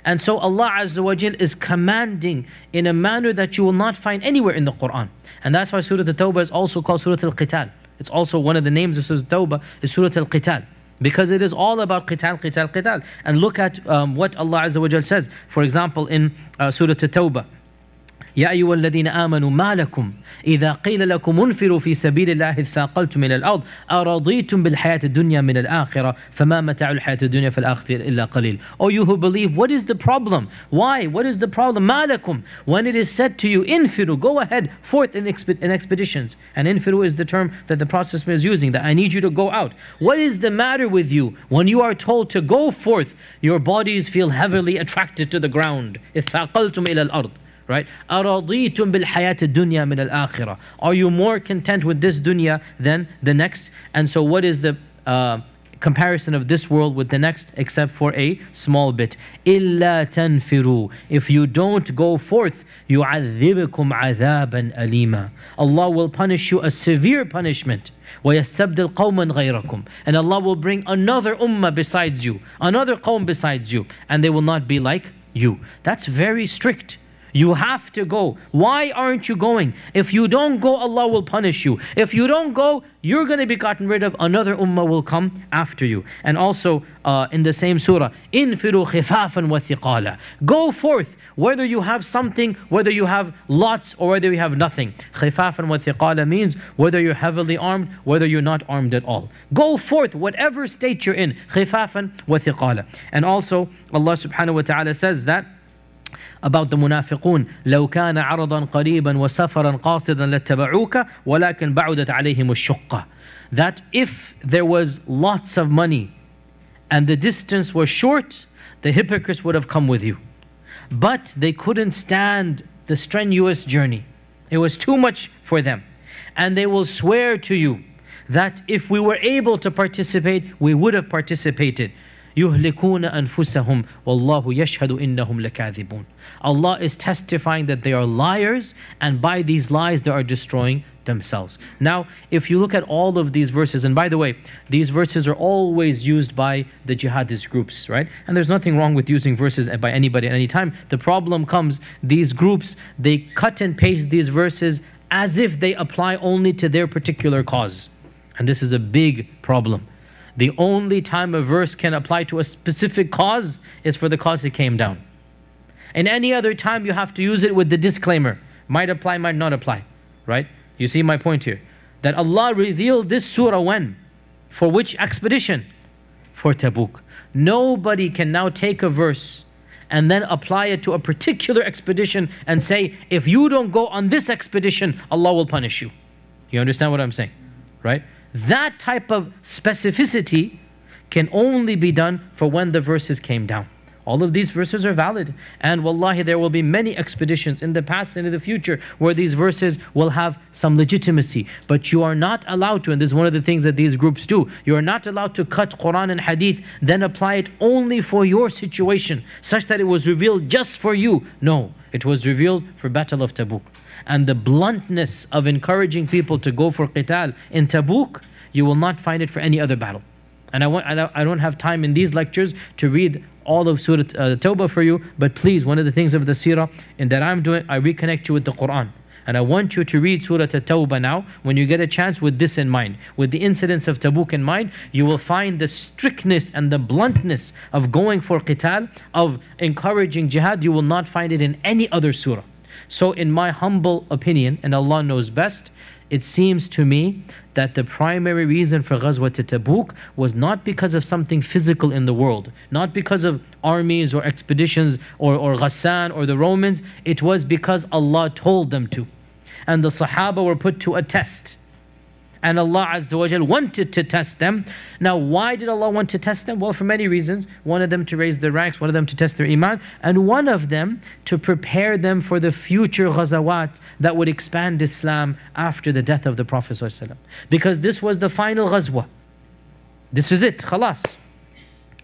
And so Allah Azza wa Jal is commanding in a manner that you will not find anywhere in the Quran. And that's why Surah At-Tawbah is also called Surah Al-Qital. It's also one of the names of Surah At-Tawbah is Surah Al-Qital. Because it is all about qital, qital, qital. And look at what Allah Azza wa Jal says. For example, in Surah At-Tawbah, يا أيها الذين آمنوا ما لكم إذا قيل لكم انفروا في سبيل الله اثاقلتم إلى الأرض أرضيتم بالحياة الدنيا من الآخرة فما متاع الحياة الدنيا في الآخرة إلا قليل. O you who believe, what is the problem? Why? What is the problem? ما لكم. When it is said to you, infiru, go ahead, forth in expeditions. And infiru is the term that the Prophet is using, that I need you to go out. What is the matter with you? When you are told to go forth, your bodies feel heavily attracted to the ground. اثاقلتم إلى الأرض. Right? أَرَضِيتُمْ بِالْحَيَاةِ الدُّنْيَا مِنَ الْآخِرَةِ. Are you more content with this dunya than the next? And so what is the comparison of this world with the next, except for a small bit? إِلَّا تَنْفِرُوا. If you don't go forth, يُعَذِّبْكُمْ عَذَابًا أَلِيمًا. Allah will punish you a severe punishment. وَيَسْتَبْدِلْ قَوْمًا غَيْرَكُمْ. And Allah will bring another ummah besides you, another qawm besides you, and they will not be like you. That's very strict. You have to go. Why aren't you going? If you don't go, Allah will punish you. If you don't go, you're going to be gotten rid of. Another ummah will come after you. And also in the same surah, infiru khifafan wa thiqala. Go forth, whether you have something, whether you have lots, or whether you have nothing. Khifafan wa thiqala means whether you're heavily armed, whether you're not armed at all. Go forth, whatever state you're in. Khifafan wa thiqala. And also Allah subhanahu wa ta'ala says that about the munafiqun, لو كان عرضا قريبا وسفرا قاصدا لاتبعوك ولكن بعدت عليهم الشقة. That if there was lots of money and the distance was short, the hypocrites would have come with you. But they couldn't stand the strenuous journey. It was too much for them. And they will swear to you that if we were able to participate, we would have participated. يُهْلِكُونَ أَنفُسَهُمْ وَاللَّهُ يَشْهَدُ إِنَّهُمْ لَكَاذِبُونَ. Allah is testifying that they are liars, and by these lies they are destroying themselves. Now, if you look at all of these verses, and by the way, these verses are always used by the jihadist groups, right? And there's nothing wrong with using verses by anybody at any time. The problem comes, these groups, they cut and paste these verses as if they apply only to their particular cause. And this is a big problem. The only time a verse can apply to a specific cause is for the cause it came down. In any other time, you have to use it with the disclaimer. Might apply, might not apply. Right? You see my point here. That Allah revealed this surah when? For which expedition? For Tebuk. Nobody can now take a verse and then apply it to a particular expedition and say, if you don't go on this expedition, Allah will punish you. You understand what I'm saying? Right? That type of specificity can only be done for when the verses came down. All of these verses are valid. And wallahi, there will be many expeditions in the past and in the future where these verses will have some legitimacy. But you are not allowed to, and this is one of the things that these groups do, you are not allowed to cut Quran and Hadith, then apply it only for your situation, such that it was revealed just for you. No, it was revealed for Battle of Tebuk. And the bluntness of encouraging people to go for qital in Tebuk, you will not find it for any other battle. And I don't have time in these lectures to read all of Surah Tawbah for you, but please, one of the things of the seerah and that I'm doing, I reconnect you with the Quran. And I want you to read Surah Tawbah now, when you get a chance, with this in mind. With the incidents of Tebuk in mind, you will find the strictness and the bluntness of going for qital, of encouraging jihad. You will not find it in any other surah. So in my humble opinion, and Allah knows best, it seems to me that the primary reason for Ghazwat Tebuk was not because of something physical in the world, not because of armies or expeditions or Ghassan or the Romans. It was because Allah told them to. And the Sahaba were put to a test. And Allah Azza wa Jal wanted to test them. Now, why did Allah want to test them? Well, for many reasons. One of them to raise their ranks, one of them to test their iman, and one of them to prepare them for the future ghazawat that would expand Islam after the death of the Prophet ﷺ. Because this was the final ghazwa. This is it, khalas.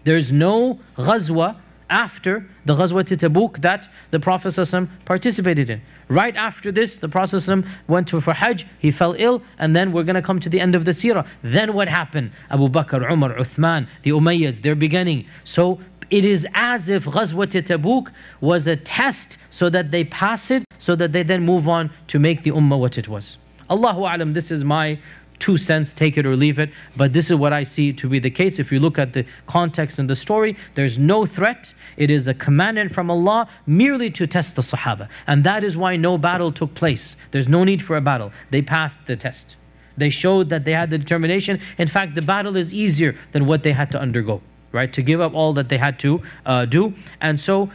There's no ghazwa after the Ghazwat Tebuk that the Prophet ﷺ participated in. Right after this, the Prophet ﷺ went for Hajj, he fell ill, and then we're going to come to the end of the seerah. Then what happened? Abu Bakr, Umar, Uthman, the Umayyads, they're beginning. So it is as if Ghazwat Tebuk was a test so that they pass it, so that they then move on to make the ummah what it was. Allahu Alam, this is my 2 cents, take it or leave it, but this is what I see to be the case. If you look at the context and the story, there's no threat. It is a commandment from Allah merely to test the Sahaba. And that is why no battle took place. There's no need for a battle. They passed the test. They showed that they had the determination. In fact, the battle is easier than what they had to undergo, right? To give up all that they had to do. And so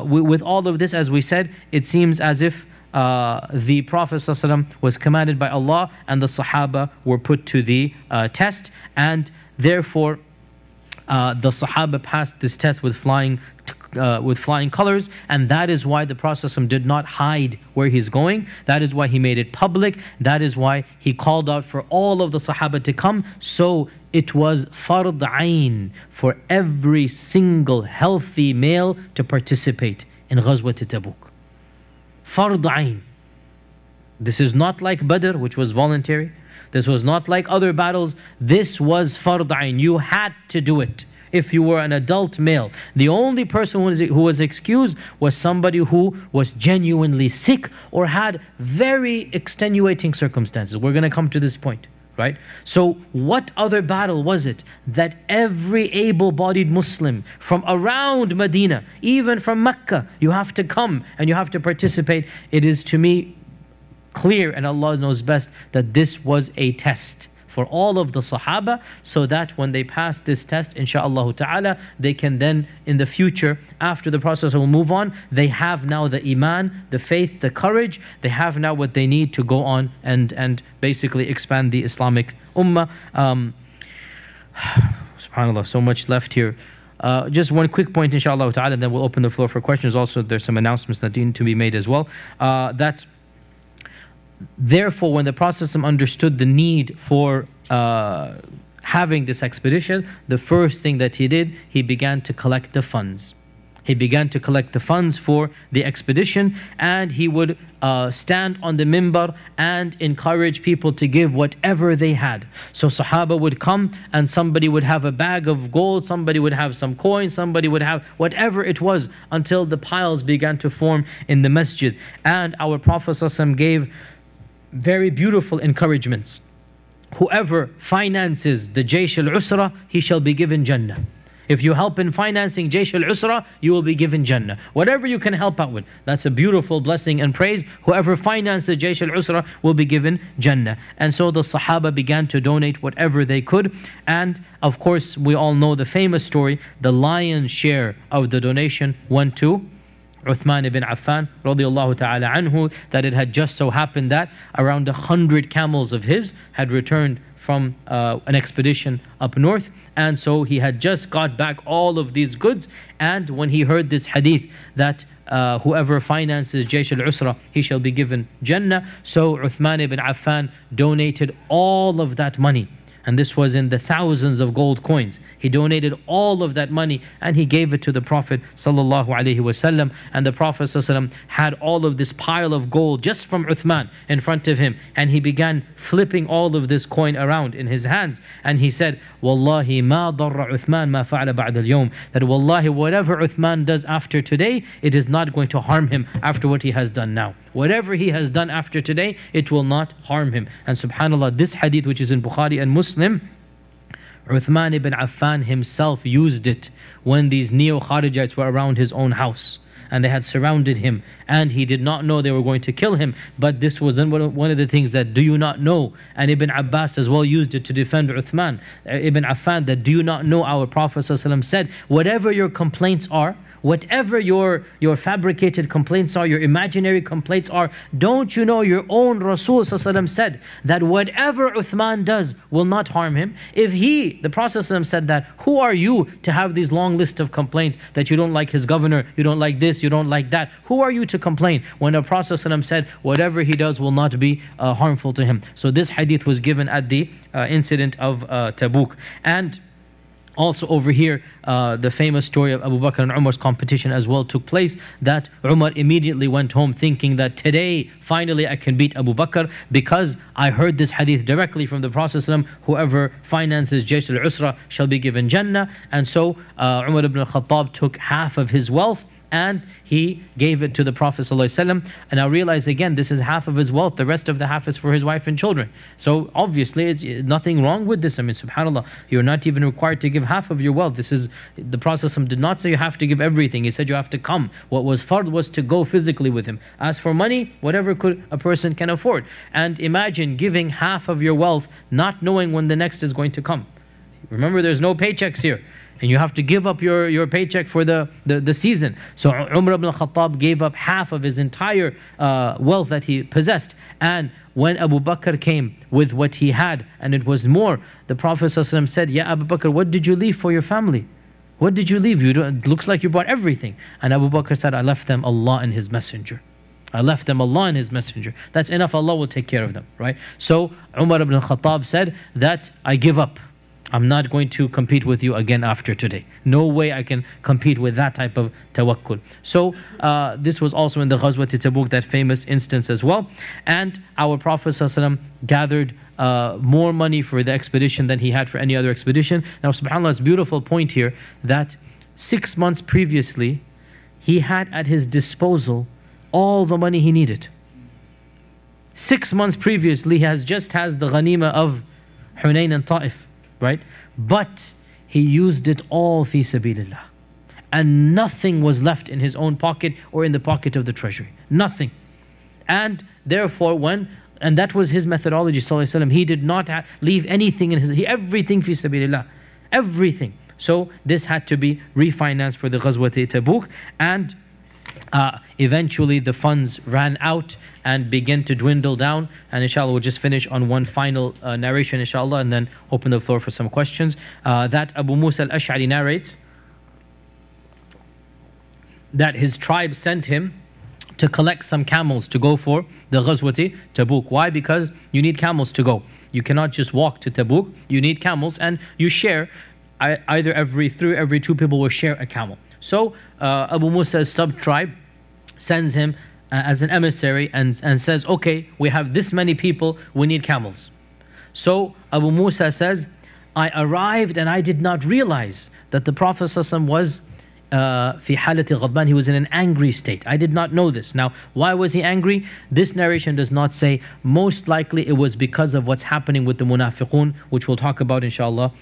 with all of this, as we said, it seems as if the Prophet ﷺ was commanded by Allah, and the Sahaba were put to the test, and therefore the Sahaba passed this test with flying colors, and that is why the Prophet ﷺ did not hide where he's going. That is why he made it public. That is why he called out for all of the Sahaba to come. So it was fard ayn for every single healthy male to participate in Ghazwat Tebuk. Fard ayn. This is not like Badr, which was voluntary. This was not like other battles. This was fard ayn. You had to do it if you were an adult male. The only person who was excused was somebody who was genuinely sick or had very extenuating circumstances. We're going to come to this point, right? So what other battle was it that every able-bodied Muslim from around Medina, even from Mecca, you have to come and you have to participate? It is, to me, clear, and Allah knows best, that this was a test for all of the Sahaba, so that when they pass this test, inshaAllah ta'ala, they can then in the future, after the process will move on, they have now the iman, the faith, the courage. They have now what they need to go on and basically expand the Islamic ummah. SubhanAllah, so much left here. Just one quick point, inshaAllah ta'ala, and then we'll open the floor for questions. Also, there's some announcements that need to be made as well. Therefore, when the Prophet understood the need for having this expedition, the first thing that he did, he began to collect the funds. He began to collect the funds for the expedition, and he would stand on the minbar and encourage people to give whatever they had. So Sahaba would come and somebody would have a bag of gold, somebody would have some coins, somebody would have whatever it was, until the piles began to form in the masjid. And our Prophet ﷺ gave very beautiful encouragements. Whoever finances the Jaysh al-Usra, he shall be given Jannah. If you help in financing Jaysh al-Usra, you will be given Jannah. Whatever you can help out with, that's a beautiful blessing and praise. Whoever finances Jaysh al-Usra will be given Jannah. And so the Sahaba began to donate whatever they could. And of course, we all know the famous story. The lion's share of the donation went to Uthman ibn Affan radiallahu ta'ala anhu, that it had just so happened that around 100 camels of his had returned from an expedition up north, and so he had just got back all of these goods. And when he heard this hadith that whoever finances Jaysh al-Usra, he shall be given Jannah, so Uthman ibn Affan donated all of that money. And this was in the thousands of gold coins. He donated all of that money and he gave it to the Prophet sallallahu alaihi wasallam. And the Prophet sallallahu alaihi wasallam had all of this pile of gold just from Uthman in front of him. And he began flipping all of this coin around in his hands. And he said, Wallahi ma darra Uthman ma fa'ala ba'da al-yawm. That wallahi, whatever Uthman does after today, it is not going to harm him after what he has done now. Whatever he has done after today, it will not harm him. And subhanAllah, this hadith, which is in Bukhari and Muslim, Uthman ibn Affan himself used it when these neo-Kharijites were around his own house and they had surrounded him, and he did not know they were going to kill him. But this was one of the things that do you not know, and Ibn Abbas as well used it to defend Uthman ibn Affan, that do you not know our Prophet ﷺ said, whatever your complaints are, whatever your fabricated complaints are, your imaginary complaints are, don't you know your own Rasul ﷺ said that whatever Uthman does will not harm him? If the Prophet ﷺ said that, who are you to have these long list of complaints that you don't like his governor, you don't like this, you don't like that? Who are you to complain when the Prophet ﷺ said whatever he does will not be harmful to him? So this hadith was given at the incident of Tebuk. And also over here, the famous story of Abu Bakr and Umar's competition as well took place, that Umar immediately went home thinking that today, finally I can beat Abu Bakr because I heard this hadith directly from the Prophet ﷺ, whoever finances Jaysh al-Usra shall be given Jannah. And so Umar ibn al-Khattab took half of his wealth and he gave it to the Prophet ﷺ. And I realize again, this is half of his wealth, the rest of the half is for his wife and children. So obviously it's nothing wrong with this. I mean, subhanAllah, you're not even required to give half of your wealth. This is, the Prophet ﷺ did not say you have to give everything. He said you have to come. What was fard was to go physically with him. As for money, whatever a person can afford. And imagine giving half of your wealth not knowing when the next is going to come. Remember, there's no paychecks here. And you have to give up your paycheck for the season. So Umar ibn al-Khattab gave up half of his entire wealth that he possessed. And when Abu Bakr came with what he had, and it was more, the Prophet ﷺ said, Ya Abu Bakr, what did you leave for your family? What did you leave? It looks like you bought everything. And Abu Bakr said, I left them Allah and His Messenger. I left them Allah and His Messenger. That's enough, Allah will take care of them, right? So Umar ibn al-Khattab said that I give up. I'm not going to compete with you again after today. No way I can compete with that type of tawakkul. So this was also in the Ghazwat Tabuk, that famous instance as well. And our Prophet ﷺ gathered more money for the expedition than he had for any other expedition. Now subhanAllah, it's a beautiful point here that 6 months previously, he had at his disposal all the money he needed. 6 months previously, he has the ghanima of Hunayn and Ta'if. Right? But he used it all fi sabilillah. And nothing was left in his own pocket or in the pocket of the treasury. Nothing. And therefore and that was his methodology, sallallahu alaihi wasallam. He did not leave anything in everything fi sabilillah. Everything. So this had to be refinanced for the Ghazwat Tabuk, and eventually the funds ran out and began to dwindle down. And inshallah we'll just finish on one final narration inshallah, and then open the floor for some questions. That Abu Musa al-Ash'ari narrates that his tribe sent him to collect some camels to go for the Ghazwat Tabuk. Why? Because you need camels to go. You cannot just walk to Tabuk. You need camels, and you share, either every 2 people will share a camel. So Abu Musa's sub-tribe sends him as an emissary and says, okay, we have this many people, we need camels. So Abu Musa says, I arrived and I did not realize that the Prophet ﷺ was fi halati ghadban, he was in an angry state. I did not know this. Now, why was he angry? This narration does not say. Most likely it was because of what's happening with the munafiqun, which we'll talk about inshallah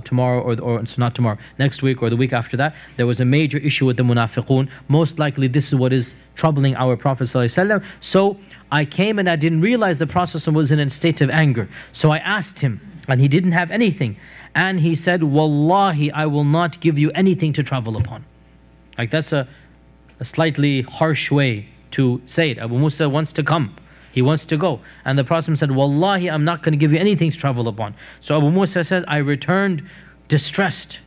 tomorrow, or not tomorrow, next week or the week after that. There was a major issue with the munafiqun. Most likely this is what is troubling our Prophet ﷺ. So I came and I didn't realize the Prophet was in a state of anger. So I asked him, and he didn't have anything. And he said, Wallahi, I will not give you anything to travel upon. Like, that's a slightly harsh way to say it. Abu Musa wants to come. He wants to go. And the Prophet said, Wallahi, I'm not going to give you anything to travel upon. So Abu Musa says, I returned distressed.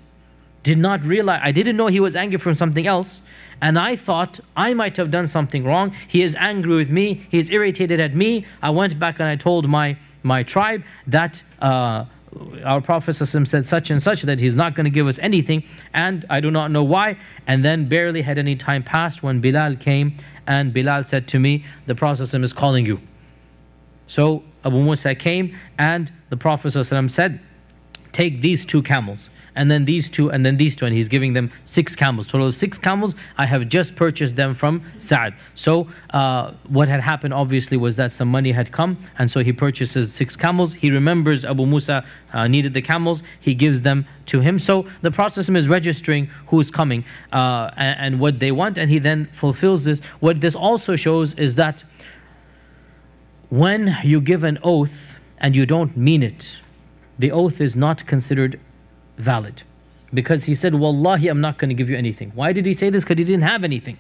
Did not realize, I didn't know he was angry from something else. And I thought I might have done something wrong. He is angry with me. He is irritated at me. I went back and I told my tribe that our Prophet said such and such, that he's not going to give us anything, and I do not know why. And then barely had any time passed when Bilal came, and Bilal said to me, the Prophet is calling you. So Abu Musa came, and the Prophet said, take these 2 camels, and then these 2, and then these 2, and he's giving them 6 camels. Total of 6 camels. I have just purchased them from Sa'd. So what had happened obviously was that some money had come, and so he purchases 6 camels. He remembers Abu Musa needed the camels. He gives them to him. So the Prophet is registering who's coming and what they want, and he then fulfills this. What this also shows is that when you give an oath and you don't mean it, the oath is not considered valid, because he said, Wallahi, I'm not going to give you anything. Why did he say this? Because he didn't have anything.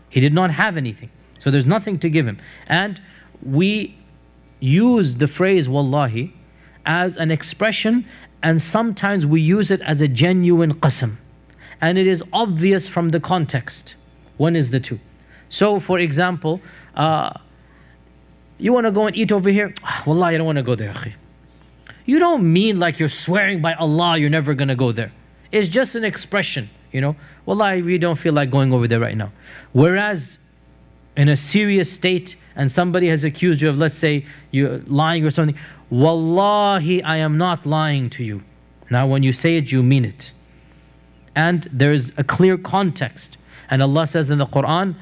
He did not have anything. So there's nothing to give him. And we use the phrase Wallahi as an expression, and sometimes we use it as a genuine qasam. And it is obvious from the context. One is the 2. So for example, you want to go and eat over here? Wallahi, I don't want to go there. You don't mean like you're swearing by Allah you're never going to go there. It's just an expression, you know. Wallahi, we don't feel like going over there right now. Whereas in a serious state and somebody has accused you of, let's say, you're lying or something, Wallahi, I am not lying to you. Now when you say it, you mean it. And there's a clear context. And Allah says in the Quran,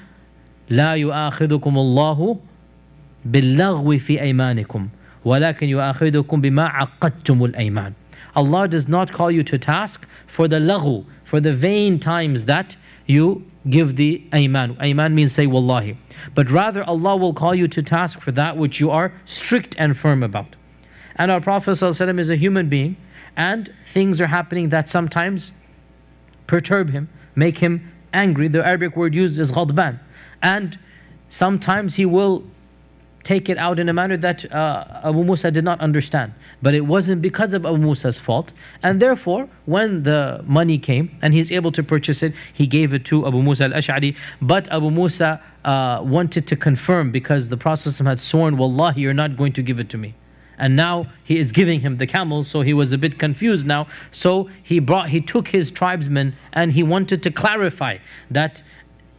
لا يؤاخذكم الله باللغو في أيمانكم وَلَكِنْ يُؤَاخِذُكُمْ بِمَا عَقَّدْتُمُ الْأَيْمَانِ. Allah does not call you to task for the laghu, for the vain times that you give the ayman. Ayman means say wallahi. But rather Allah will call you to task for that which you are strict and firm about. And our Prophet ﷺ is a human being, and things are happening that sometimes perturb him, make him angry. The Arabic word used is ghadban. And sometimes he will take it out in a manner that Abu Musa did not understand. But it wasn't because of Abu Musa's fault. And therefore, when the money came and he's able to purchase it, he gave it to Abu Musa al-Ash'ari. But Abu Musa wanted to confirm, because the Prophet had sworn, Wallahi, you're not going to give it to me. And now he is giving him the camels, so he was a bit confused now. So he took his tribesmen and he wanted to clarify that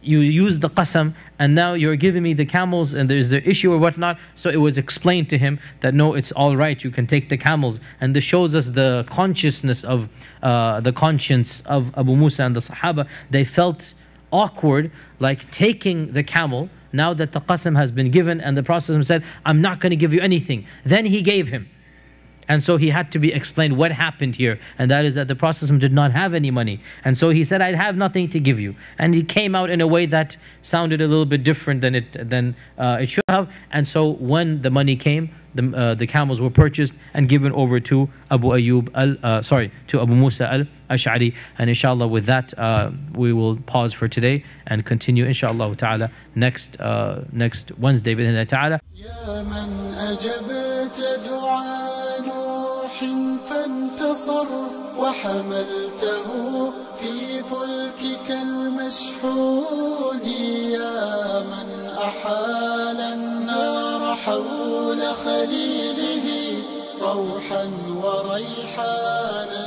you used the qasam and now you're giving me the camels and there's the issue or whatnot. So it was explained to him that no, it's all right, you can take the camels. And this shows us the consciousness of the conscience of Abu Musa and the Sahaba. They felt awkward like taking the camel now that the qasam has been given, and the Prophet said, I'm not going to give you anything. Then he gave him. And so he had to be explained what happened here. And that is that the Prophet did not have any money. And so he said, I have nothing to give you. And he came out in a way that sounded a little bit different than it should have. And so when the money came, the camels were purchased and given over to Abu Musa al-Ash'ari. And inshallah with that, we will pause for today and continue inshallah ta'ala next Wednesday بإذن الله تعالى. فانتصر وحملته في فلكك المشحون يا من أحال النار حول خليله روحا وريحانا